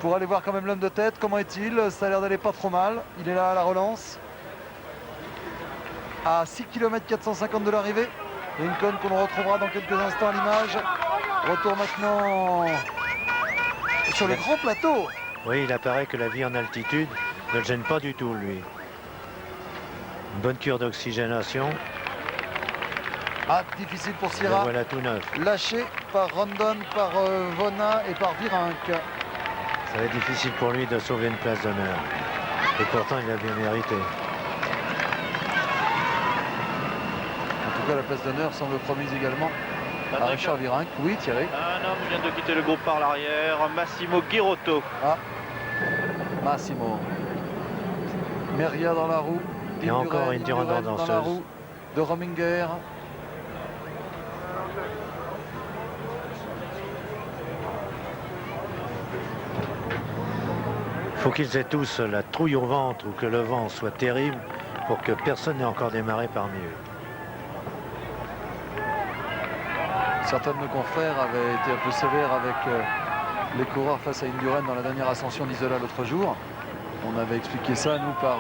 pour aller voir quand même l'homme de tête. Comment est-il? Ça a l'air d'aller pas trop mal. Il est là à la relance. À 6 km 450 de l'arrivée. Rincon qu'on retrouvera dans quelques instants à l'image. Retour maintenant sur le grand plateau. Oui, il apparaît que la vie en altitude ne le gêne pas du tout, lui. Une bonne cure d'oxygénation. Ah, difficile pour Le Sierra. voilà tout neuf. Lâché par Rondon, par Vona et par Virenque. Ça va être difficile pour lui de sauver une place d'honneur. Et pourtant, il a bien mérité. En tout cas, la place d'honneur semble promise également à Richard Virenque. Oui, Thierry. Un homme vient de quitter le groupe par l'arrière, Massimo Girotto. Ah, Massimo. Merria dans la roue. Il y a encore une Indurain dans la danseuse. roue de Rominger. Il faut qu'ils aient tous la trouille au ventre ou que le vent soit terrible pour que personne n'ait encore démarré parmi eux. Certains de nos confrères avaient été un peu sévères avec les coureurs face à Indurain dans la dernière ascension d'Isola l'autre jour. On avait expliqué ça, nous, par...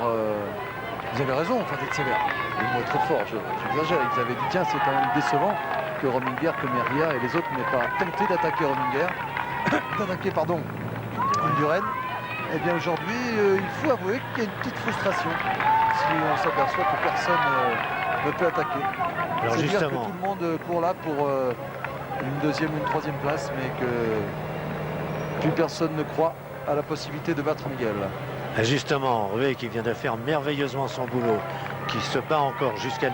Vous avez raison, enfin, d'être sévère. Le mot est trop fort, j'exagère. Ils avaient dit, tiens, c'est quand même décevant que Rominger, que Merria et les autres n'aient pas tenté d'attaquer Rominger. d'attaquer, pardon, Indurain. Eh bien, aujourd'hui, il faut avouer qu'il y a une petite frustration si on s'aperçoit que personne ne peut attaquer. Alors C'est dire que justement, tout le monde court là pour une deuxième ou une troisième place, mais que plus personne ne croit à la possibilité de battre Miguel. justement, Ruet qui vient de faire merveilleusement son boulot, qui se bat encore jusqu'à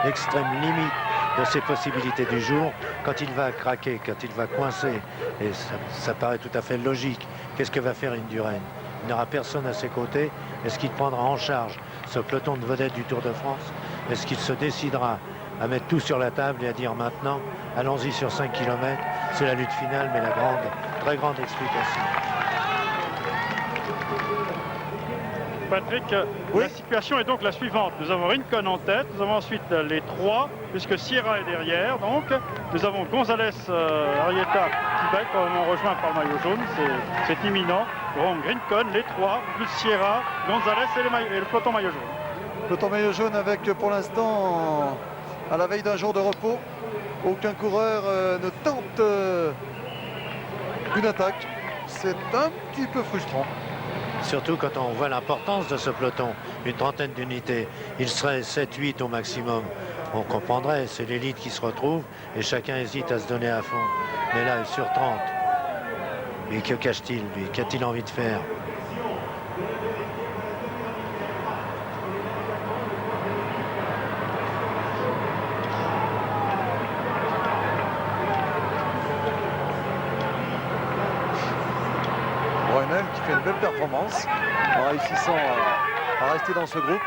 l'extrême limite de ses possibilités du jour, quand il va craquer, quand il va coincer, et ça paraît tout à fait logique, qu'est-ce que va faire Indurain? Il n'aura personne à ses côtés. Est-ce qu'il prendra en charge ce peloton de vedettes du Tour de France? Est-ce qu'il se décidera à mettre tout sur la table et à dire maintenant, allons-y sur 5 km, c'est la lutte finale, mais la grande, très grande explication. Patrick, Oui. la situation est donc la suivante. Nous avons Rincon en tête, nous avons ensuite les trois, puisque Sierra est derrière. Donc, nous avons González, Arrieta qui va être probablement rejoint par le maillot jaune, c'est imminent. Donc, Rincon, les trois, plus Sierra, González et le peloton maillot jaune. Peloton maillot jaune avec, pour l'instant, à la veille d'un jour de repos, aucun coureur ne tente une attaque. C'est un petit peu frustrant. Surtout quand on voit l'importance de ce peloton, une trentaine d'unités. Il serait 7-8 au maximum. On comprendrait, c'est l'élite qui se retrouve et chacun hésite à se donner à fond. Mais là, sur 30. Mais que cache-t-il, lui? Qu'a-t-il envie de faire? Brunel qui fait une belle performance en réussissant à rester dans ce groupe.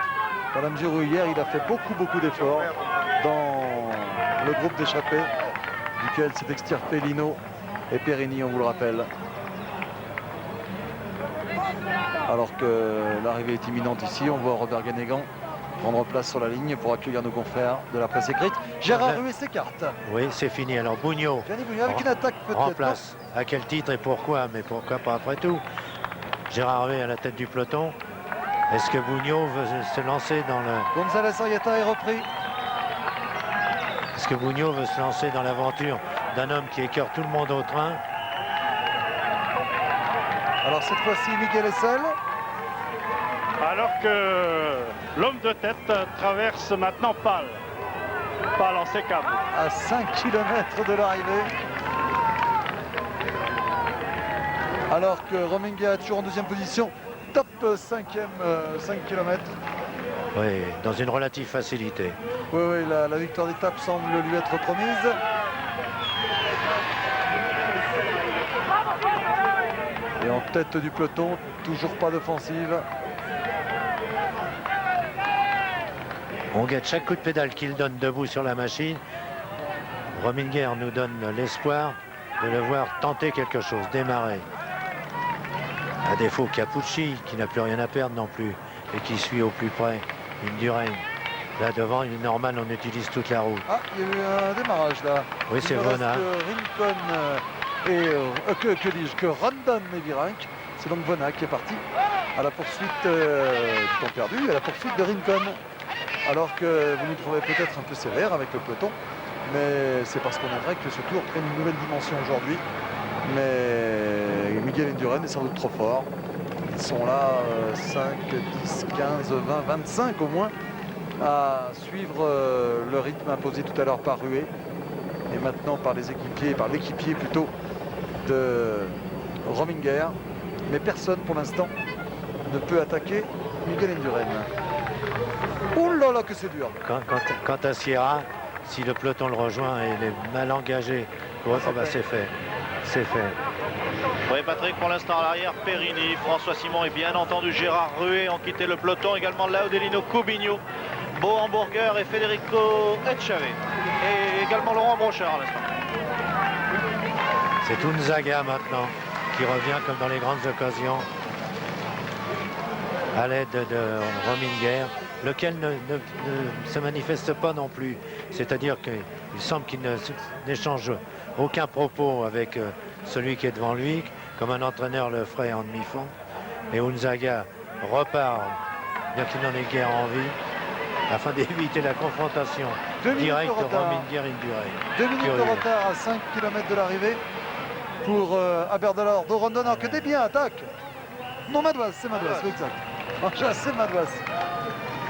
Dans la mesure où hier il a fait beaucoup d'efforts dans le groupe d'échappés duquel s'est extirpé Lino et Perini, on vous le rappelle. Alors que l'arrivée est imminente ici, on voit Robert Guénégan prendre place sur la ligne pour accueillir nos confrères de la presse écrite. Gérard Ruet s'écarte. Oui, c'est fini. Alors Bugno Gianni Bugno avec une attaque peut-être. remplace. À quel titre et pourquoi? Mais pourquoi pas après tout? Gérard Ruet à la tête du peloton. Est-ce que Bugno veut se lancer dans le... González Arrieta est repris. Est-ce que Bugno veut se lancer dans l'aventure d'un homme qui écœure tout le monde au train? Alors cette fois-ci Miguel Essel. Alors que l'homme de tête traverse maintenant Pal. Pal en C4. À 5 km de l'arrivée. Alors que Rominguer est toujours en deuxième position. Top 5 km. Oui, dans une relative facilité. Oui, la victoire d'étape semble lui être promise. Et en tête du peloton, toujours pas d'offensive. On guette chaque coup de pédale qu'il donne debout sur la machine. Rominger nous donne l'espoir de le voir tenter quelque chose, démarrer. À défaut, Capucci, qui n'a plus rien à perdre non plus, et qui suit au plus près Indurain. Là devant, il est normal, on utilise toute la roue. Ah, il y a eu un démarrage là. Oui, c'est Vona. Rincon que Rondon et Virenque. C'est donc Vona qui est parti à la poursuite du temps perdu, à la poursuite de Rincon. Alors que vous nous trouvez peut-être un peu sévère avec le peloton, mais c'est parce qu'on aimerait que ce tour prenne une nouvelle dimension aujourd'hui. Mais Miguel Indurain est sans doute trop fort. Ils sont là 5, 10, 15, 20, 25 au moins à suivre le rythme imposé tout à l'heure par Ruet et maintenant par les équipiers, par l'équipier plutôt de Rominger. Mais personne pour l'instant ne peut attaquer Miguel Indurain. Ouh là là que c'est dur. Quant à Sierra, si le peloton le rejoint et il est mal engagé, c'est fait. C'est fait. Oui, Patrick, pour l'instant à l'arrière, Perini, François Simon et bien entendu Gérard Ruet ont quitté le peloton. Également Laudelino Cubigno, Beau Hamburger et Federico Etchave. Et également Laurent Brochard à l'instant. C'est Unzaga maintenant qui revient comme dans les grandes occasions à l'aide de Rominger, lequel ne se manifeste pas non plus. C'est-à-dire qu'il semble qu'il n'échange aucun propos avec celui qui est devant lui, comme un entraîneur le ferait en demi-fond. Et Unzaga repart, bien qu'il n'en ait guère envie, afin d'éviter la confrontation directe de Rominger-Indurain. 2 minutes de retard à 5 km de l'arrivée pour Aberdelor de Rondon. Que des bien attaque. Non, Madouas, c'est Madouas, oui, exact. C'est Madouas.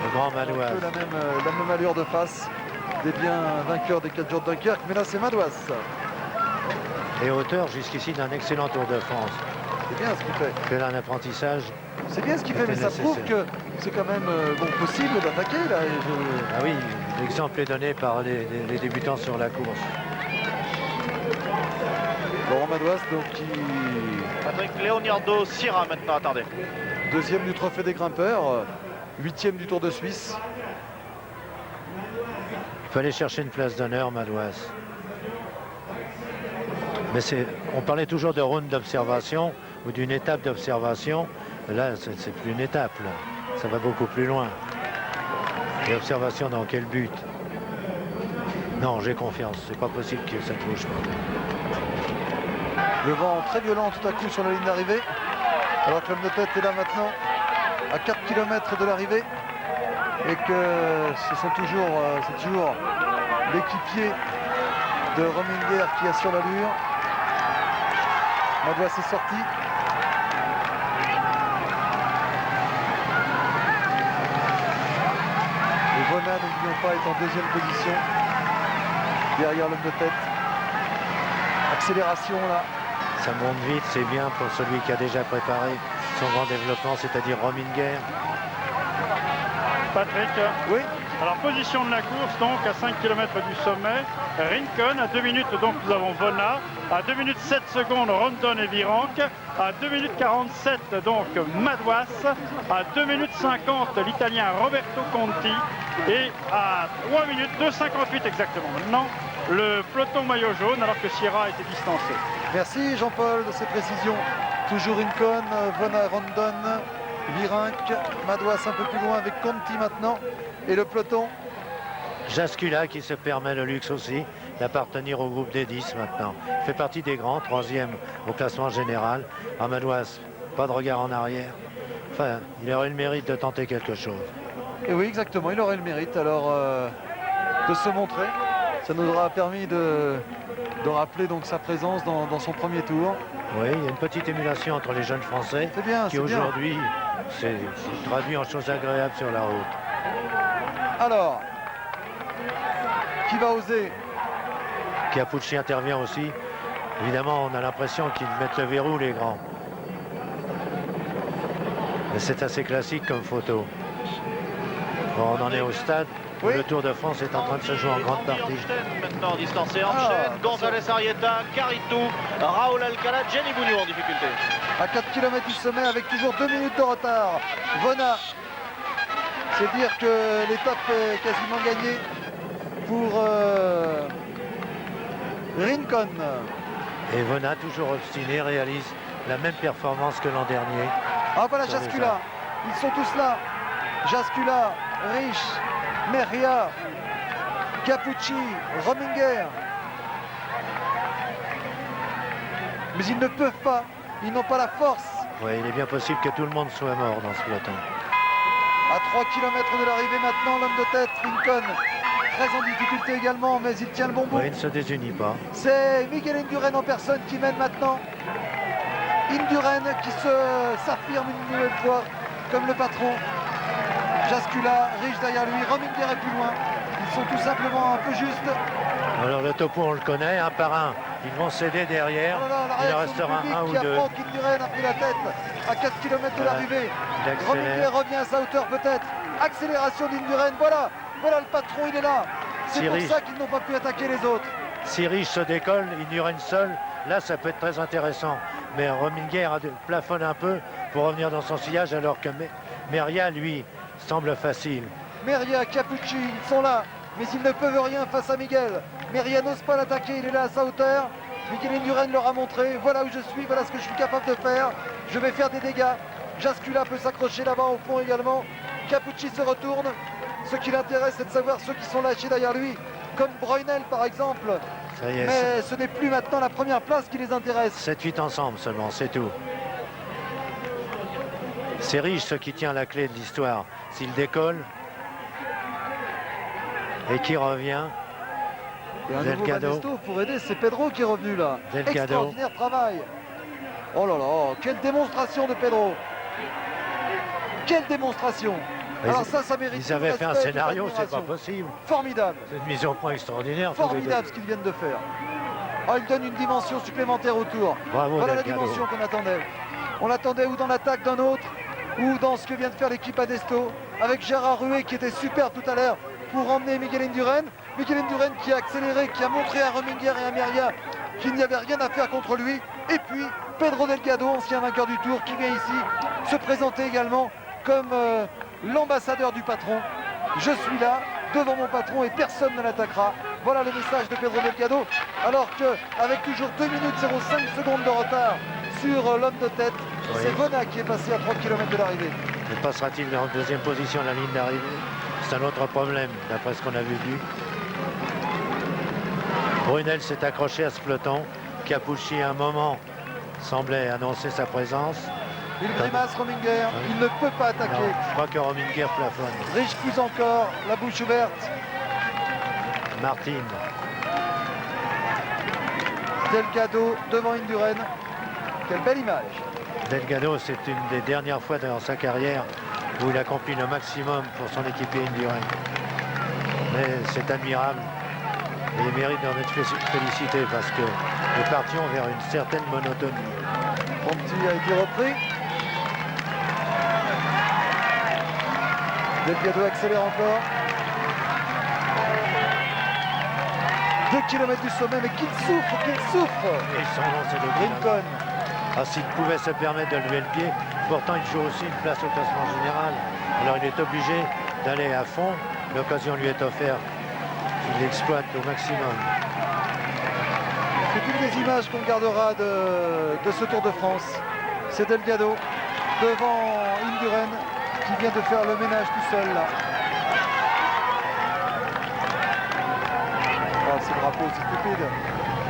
Le grand Madouas. Un peu la même allure de face des bien vainqueurs des 4 jours de Dunkerque, mais là c'est Madouas. Et auteur jusqu'ici d'un excellent Tour de France. C'est bien ce qu'il fait. C'est un apprentissage. C'est bien ce qu'il fait, mais ça prouve que c'est quand même possible d'attaquer là. Ah oui, l'exemple est donné par les débutants sur la course. Laurent Madouas, donc qui... Patrick Leonardo Sierra maintenant, attendez. Deuxième du Trophée des grimpeurs, 8e du Tour de Suisse. Il fallait chercher une place d'honneur, Madouas. Mais on parlait toujours de round d'observation ou d'une étape d'observation. Là, c'est plus une étape, là. Ça va beaucoup plus loin. Et observation dans quel but? Non, j'ai confiance. C'est pas possible que ça ne bouge pas. Le vent très violent tout à coup sur la ligne d'arrivée. Alors que l'homme de tête est là maintenant à 4 km de l'arrivée. Et que c'est toujours l'équipier de Rominger qui assure l'allure. Madois est sorti. Et Vona, n'oublions pas, est en deuxième position. Derrière l'homme de tête. Accélération là. Ça monte vite, c'est bien pour celui qui a déjà préparé son grand développement, c'est-à-dire Rominger. Patrick. Oui. Alors position de la course donc à 5 km du sommet. Rincon à 2 minutes donc nous avons Vona. À 2 minutes 7 secondes Rondon et Virenque. À 2 minutes 47 donc Madois. À 2 minutes 50 l'Italien Roberto Conti. Et à 3 minutes 2,58 exactement maintenant le peloton maillot jaune alors que Sierra a été distancé. Merci Jean-Paul de ces précisions. Toujours Rincon, Vona, Rondon, Virenque, Madois un peu plus loin avec Conti maintenant. Et le peloton. Jascula qui se permet le luxe aussi d'appartenir au groupe des 10 maintenant. Il fait partie des grands, troisième au classement général. Madois, pas de regard en arrière. Enfin, il aurait le mérite de tenter quelque chose. Et oui, exactement, il aurait le mérite alors de se montrer. Ça nous aura permis de rappeler donc sa présence dans son premier tour. Oui, il y a une petite émulation entre les jeunes Français C'est bien, qui c'est bien. aujourd'hui s'est traduit en choses agréables sur la route. Alors, qui va oser? Capucci intervient aussi. Évidemment, on a l'impression qu'ils mettent le verrou, les grands. Mais c'est assez classique comme photo. Bon, on en est au stade où Oui. le Tour de France est en train de se jouer en grande partie. Maintenant distancé, enchaîne. González Arrieta, Caritou, Raúl Alcala, Jenny Bounou en difficulté. À 4 km du sommet avec toujours 2 minutes de retard. Vona, c'est dire que l'étape est quasiment gagnée pour Rincon. Et Vona, toujours obstiné, réalise la même performance que l'an dernier. Ah voilà Sur les Jascula, arbres. ils sont tous là. Jascula, Rich, Merria, Capucci, Rominger. Mais ils ne peuvent pas, ils n'ont pas la force. Oui, il est bien possible que tout le monde soit mort dans ce peloton. À 3 km de l'arrivée maintenant, l'homme de tête, Rincon, très en difficulté également, mais il tient le bon bout. Oui, il ne se désunit pas. C'est Miguel Indurain en personne qui mène maintenant. Indurain qui s'affirme une nouvelle fois comme le patron. Jascula, Rich derrière lui, Rominger est plus loin. Ils sont tout simplement un peu justes. Alors le topo, on le connaît, un par un. Ils vont céder derrière. Oh là là, la Il en réaction du restera public un ou qui deux. apprend qu'Indurain a pris la tête à 4 km de Voilà. l'arrivée. Il accélère. Rominger revient à sa hauteur peut-être. Accélération d'Indurain, voilà le patron, il est là. C'est pour Cyril. ça qu'ils n'ont pas pu attaquer les autres. Si Rich se décolle, Indurain seul, là ça peut être très intéressant. Mais Rominger plafonne un peu pour revenir dans son sillage alors que Merria, lui, semble facile. Merria, Capucci, ils sont là, mais ils ne peuvent rien face à Miguel. Merria n'ose pas l'attaquer, il est là à sa hauteur. Miguel Indurain leur a montré, voilà où je suis, voilà ce que je suis capable de faire. Je vais faire des dégâts. Jascula peut s'accrocher là-bas au fond également. Capucci se retourne. Ce qui l'intéresse, c'est de savoir ceux qui sont lâchés derrière lui, comme Brunel par exemple. Ça y est, Mais ce n'est plus maintenant la première place qui les intéresse. 7-8 ensemble seulement, c'est tout. C'est Rich ce qui tient la clé de l'histoire. S'il décolle et qui revient, Et un nouveau Delgado. Banesto pour aider, c'est Pedro qui est revenu là. Delgado. Extraordinaire travail. Oh là là, quelle démonstration de Pedro. Quelle démonstration. Alors ça mérite. ils avaient tout fait un respect, toute scénario, c'est pas admiration. possible. Formidable, C'est une mise au point extraordinaire. tous les deux. formidable ce qu'ils viennent de faire. Oh, il donne une dimension supplémentaire au tour. Bravo, Voilà la Delgado. dimension qu'on attendait. On l'attendait ou dans l'attaque d'un autre, ou dans ce que vient de faire l'équipe Adesto, avec Gérard Ruet qui était super tout à l'heure pour emmener Miguel Indurain. Miguel Indurain qui a accéléré, qui a montré à Rominger et à Merria qu'il n'y avait rien à faire contre lui. Et puis Pedro Delgado, ancien vainqueur du Tour, qui vient ici se présenter également comme l'ambassadeur du patron. Je suis là, devant mon patron et personne ne l'attaquera. Voilà le message de Pedro Delgado. Alors qu'avec toujours 2 minutes 05 secondes de retard sur l'homme de tête, Oui. c'est Vona qui est passé à 3 km de l'arrivée. Mais passera-t-il en deuxième position à la ligne d'arrivée? C'est un autre problème, d'après ce qu'on a vu de lui. Brunel s'est accroché à ce peloton. Capucci, à un moment, semblait annoncer sa présence. Une grimace Rominger, il ne peut pas attaquer. Non, je crois que Rominger plafonne. Rich pousse encore, la bouche ouverte. Martin, Delgado devant Indurain. Quelle belle image. Delgado, c'est une des dernières fois dans sa carrière où il accomplit le maximum pour son équipier Indurain. Mais c'est admirable et il mérite d'en être félicité parce que nous partions vers une certaine monotonie. Mon petit a été repris. Delgado accélère encore. 2 km du sommet, mais qu'il souffre, qu'il souffre. Et son lancé de Rincon. Rincon. Ah, s'il pouvait se permettre de lever le pied, pourtant il joue aussi une place au classement général. Alors il est obligé d'aller à fond. L'occasion lui est offerte. Il l'exploite au maximum. C'est une des images qu'on gardera de ce Tour de France. C'est Delgado devant Indurain qui vient de faire le ménage tout seul là. Oh, ce drapeau, c'est stupide.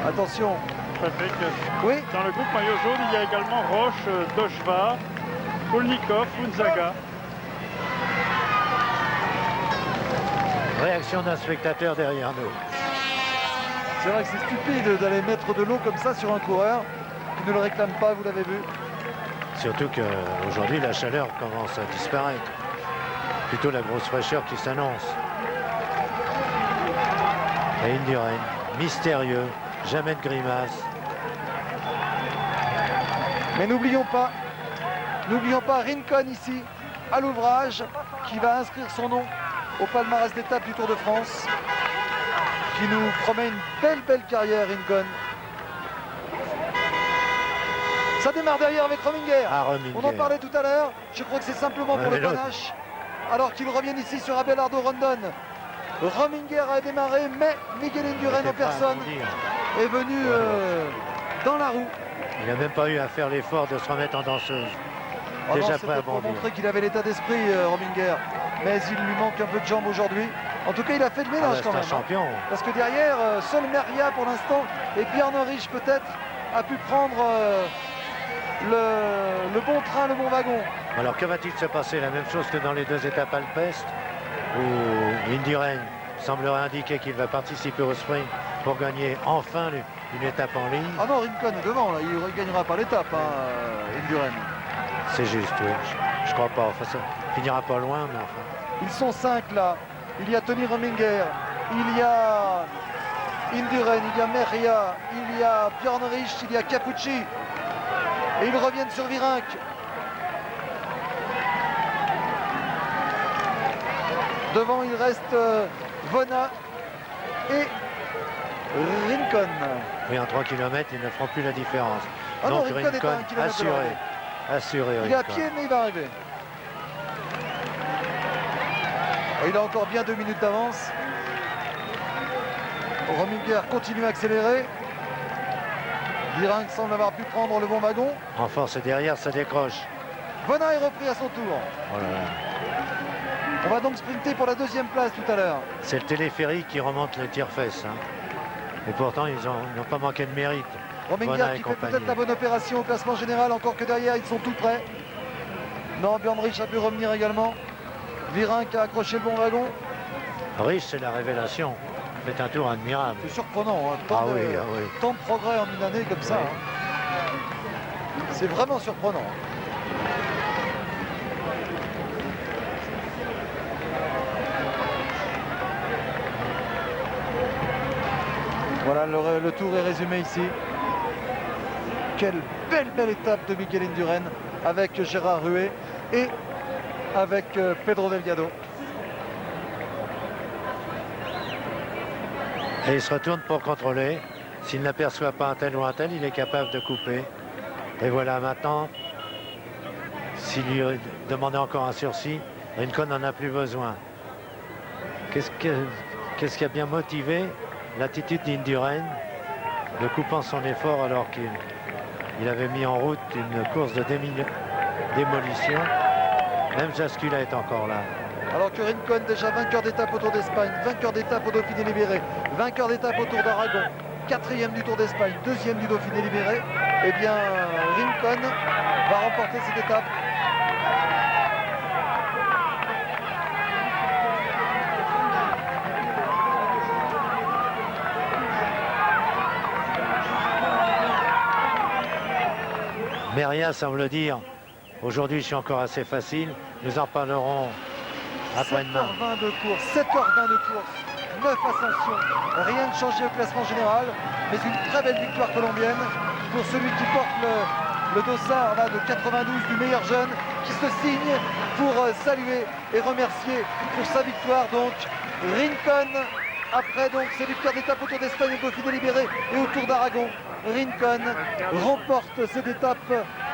Attention. Patrick, Oui, dans le groupe maillot jaune, il y a également Roche, Dochva, Polnikov, Unzaga. Réaction d'un spectateur derrière nous. c'est vrai que c'est stupide d'aller mettre de l'eau comme ça sur un coureur qui ne le réclame pas, vous l'avez vu. Surtout qu'aujourd'hui, la chaleur commence à disparaître. Plutôt la grosse fraîcheur qui s'annonce. Et Indurain, mystérieux, jamais de grimace. Mais n'oublions pas Rincon ici, à l'ouvrage, qui va inscrire son nom au palmarès d'étape du Tour de France, qui nous promet une belle carrière, Rincon. Ça démarre derrière avec Rominger. Ah, Rominger. On en parlait tout à l'heure, je crois que c'est simplement pour Ouais, le l'autre. panache, alors qu'ils reviennent ici sur Abelardo Rondon. Rominger a démarré, mais Miguel Indurain Il en était pas à personne bondir. est venu dans la roue. Il n'a même pas eu à faire l'effort de se remettre en danseuse. Ah Déjà non, prêt à c'était pour bondir. montrer qu'il avait l'état d'esprit, Rominger. Mais il lui manque un peu de jambes aujourd'hui. En tout cas, il a fait le Ah, ménage c'est quand un même. hein. champion. Parce que derrière, seul Meria pour l'instant et Björn Rich peut-être a pu prendre le bon train, le bon wagon. Alors que va-t-il se passer? La même chose que dans les 2 étapes alpestres où Indurain semblerait indiquer qu'il va participer au sprint pour gagner enfin une étape en ligne. Ah non, Rincon est devant, là. Il ne gagnera pas l'étape, Indurain. C'est juste, oui. Je crois pas. Enfin, ça finira pas loin, mais enfin. Ils sont 5 là. Il y a Tony Rominger, il y a Indurain, il y a Meria, il y a Björn Rich, il y a Capucci. Et ils reviennent sur Virenque. Devant, il reste Vona et Rincon. Oui, en 3 km, ils ne feront plus la différence. Ah non, Donc Rincon est à 1 kilomètre de assuré. l'arrivée. Assuré, Il est à Rincon. pied, mais il va arriver. Et il a encore bien 2 minutes d'avance. Rominger continue à accélérer. Virenque semble avoir pu prendre le bon wagon. En force derrière, ça décroche. Vona est repris à son tour. Oh là là. On va donc sprinter pour la 2e place tout à l'heure. C'est le téléphérique qui remonte le tire-fesse. Hein. Et pourtant, ils n'ont pas manqué de mérite. Rominger Vona et qui fait compagnie. peut-être la bonne opération au classement général, encore que derrière ils sont tout prêts. Non, Björn Rich a pu revenir également. Virenque a accroché le bon wagon. Rich, c'est la révélation. C'est un tour admirable. C'est surprenant, hein, Ah tant, oui, de, ah oui. tant de progrès en une année comme ça. Oui. hein. C'est vraiment surprenant. Voilà, le tour est résumé ici. Quelle belle étape de Miguel Indurain avec Gérard Ruet et avec Pedro Delgado. Et il se retourne pour contrôler. S'il n'aperçoit pas un tel ou un tel, il est capable de couper. Et voilà maintenant, s'il lui demandait encore un sursis, Rincon n'en a plus besoin. Qu'est-ce qui a bien motivé l'attitude d'Indurain, de coupant son effort alors qu'il avait mis en route une course de démolition. Même Jascula est encore là. Alors que Rincon, déjà vainqueur d'étape au Tour d'Espagne, vainqueur d'étape au Dauphiné Libéré, vainqueur d'étape au Tour d'Aragon, 4e du Tour d'Espagne, 2e du Dauphiné Libéré, eh bien Rincon va remporter cette étape. Meria semble dire, aujourd'hui je suis encore assez facile, nous en parlerons après-demain. 7h20 de course, 7h20 de course, 9 ascensions, rien de changé au classement général, mais une très belle victoire colombienne pour celui qui porte le dossard là, de 92 du meilleur jeune, qui se signe pour saluer et remercier pour sa victoire donc Rincon. Après donc ces victoires d'étape autour d'Espagne au Dauphiné Libéré et au Tour d'Aragon, Rincon remporte cette étape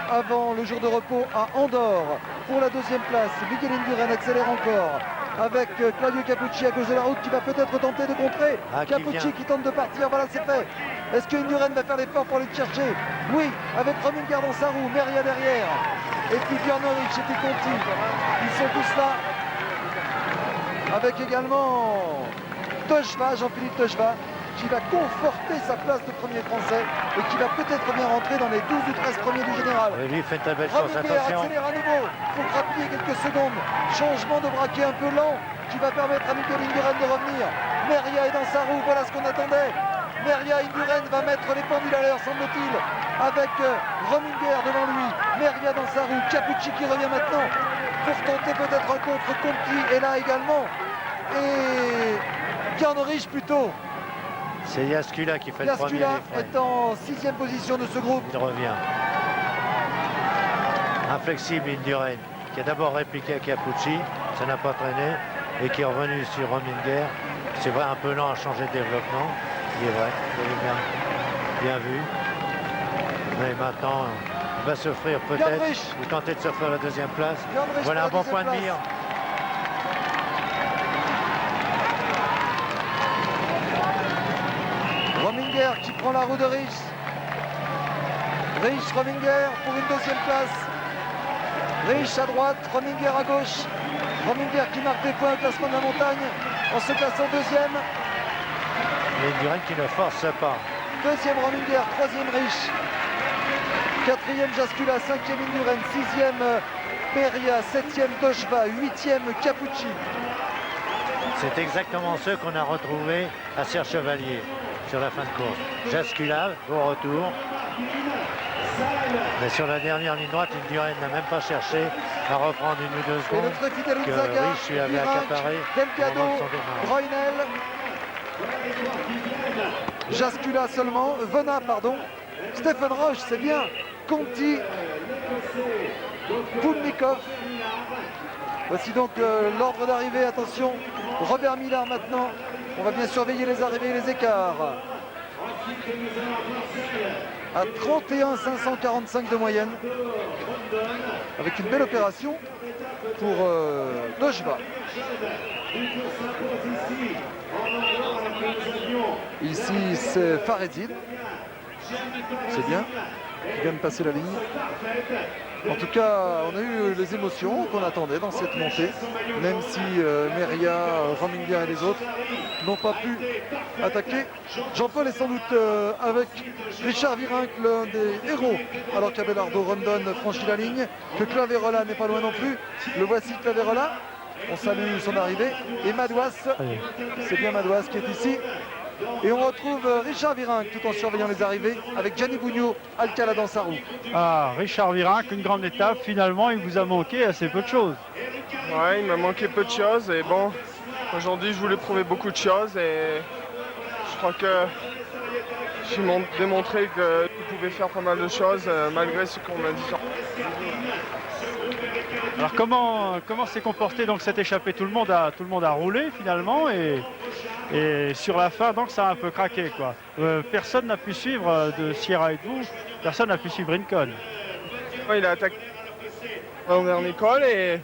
avant le jour de repos à Andorre. Pour la deuxième place, Miguel Indurain accélère encore avec Claudio Capucci à gauche de la route qui va peut-être tenter de contrer. Capucci qui tente de partir, voilà c'est fait. Est-ce que Indurain va faire l'effort pour aller le chercher? Oui, avec Rominger dans sa roue, Meria derrière. Et puis Björn Orich et puis Conti. Ils sont tous là. Avec également Tocheva, Jean-Philippe Tocheva, qui va conforter sa place de premier français et qui va peut-être bien rentrer dans les 12 ou 13 premiers du général. Et lui fait une très belle course, Rominger attention. accélère à nouveau pour grappiller quelques secondes. Changement de braquet un peu lent qui va permettre à Miguel Indurain de revenir. Meria est dans sa roue, voilà ce qu'on attendait. Meria Indurain va mettre les pendules à l'heure, semble-t-il, avec Rominger devant lui. Meria dans sa roue, Capucci qui revient maintenant pour tenter peut-être un contre. Conti est là également. Et Björn Orich plutôt. C'est Yaskula qui fait le premier. Yaskula des est en 6e position de ce groupe. Il revient. Inflexible Indurain, qui a d'abord répliqué à Capucci, ça n'a pas traîné, et qui est revenu sur Rominger. C'est vrai, un peu lent à changer de développement, il est vrai, vous avez bien vu. Mais maintenant, il va s'offrir peut-être, ou tenter de s'offrir la deuxième place. Voilà un bon point de mire. Rominger qui prend la roue de Rich. Rich, Rominger pour une deuxième place. Rich à droite, Rominger à gauche. Rominger qui marque des points au classement de la montagne en se classant deuxième. Et Indurain qui ne force pas. Deuxième Rominger, troisième Rich. Quatrième Jaskula, cinquième Indurain, sixième Meria, septième Tocheva, huitième Capucci. C'est exactement ceux qu'on a retrouvés à Serre Chevalier sur la fin de course. Jaskula au retour. Mais sur la dernière ligne droite, Indurain n'a même pas cherché à reprendre une ou deux Et secondes le très fidèle que Unzaga, Rich lui avait Virenque, accaparé Delgado, au moment de son démarrage. Reunel, Jaskula seulement, Venat pardon, Stephen Roche c'est bien, Conti, Poulnikov. Voici donc l'ordre d'arrivée, attention, Robert Millar maintenant, on va bien surveiller les arrivées et les écarts. À 31 545 de moyenne, avec une belle opération pour Tocheva. Ici c'est Fareddine, c'est bien, qui vient de passer la ligne. En tout cas, on a eu les émotions qu'on attendait dans cette montée, même si Meria, Rominger et les autres n'ont pas pu attaquer. Jean-Paul est sans doute avec Richard Virenque, l'un des héros, alors qu'Abelardo Rondon franchit la ligne, que Claverola n'est pas loin non plus. Le voici Claverola, on salue son arrivée, et Madouas, c'est bien Madouas qui est ici. Et on retrouve Richard Virenque tout en surveillant les arrivées avec Gianni Bugno, Alcala dans sa roue. Ah, Richard Virenque, une grande étape. Finalement, il vous a manqué assez peu de choses. Ouais, il m'a manqué peu de choses. Et bon, aujourd'hui, je voulais prouver beaucoup de choses. Et je crois que j'ai démontré que je pouvais faire pas mal de choses malgré ce qu'on m'a dit. Alors comment s'est comporté donc cette échappée? Tout le monde a roulé finalement et sur la fin donc ça a un peu craqué quoi. Personne n'a pu suivre de Sierra et de vous, personne n'a pu suivre Rincon. Il a attaqué en dernier col et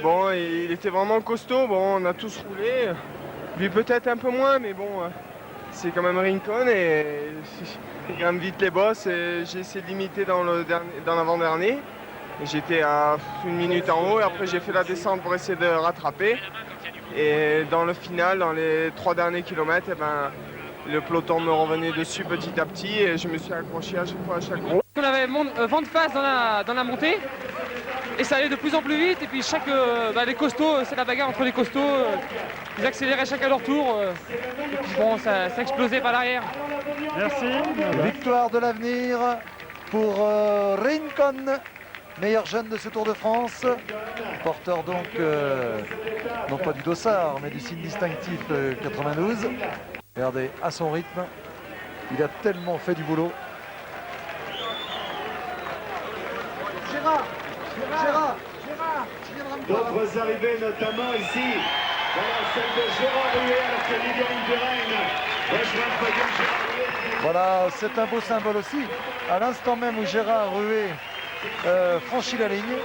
bon, il était vraiment costaud. Bon, on a tous roulé, lui peut-être un peu moins, mais bon, c'est quand même Rincon et il grimpe vite les bosses. J'ai essayé de limiter dans l'avant-dernier. J'étais à 1 minute en haut et après j'ai fait la descente pour essayer de rattraper. Et dans le final, dans les 3 derniers kilomètres, le peloton me revenait dessus petit à petit et je me suis accroché à chaque fois à chaque groupe. On avait vent de face dans la montée et ça allait de plus en plus vite et puis les costauds, c'est la bagarre entre les costauds, ils accéléraient chacun à leur tour et puis bon ça explosait par l'arrière. Merci. Victoire de l'avenir pour Rincon, meilleur jeune de ce Tour de France. Porteur donc, non pas du dossard, mais du signe distinctif 92. Regardez, à son rythme, il a tellement fait du boulot. Gérard, tu viendras me voir. D'autres arrivées, notamment ici, voilà celle de Gérard Ruet, alors que Lilian Indurain rejoint le podium. Gérard Ruet. Voilà, c'est un beau symbole aussi. À l'instant même où Gérard Ruet franchit la ligne,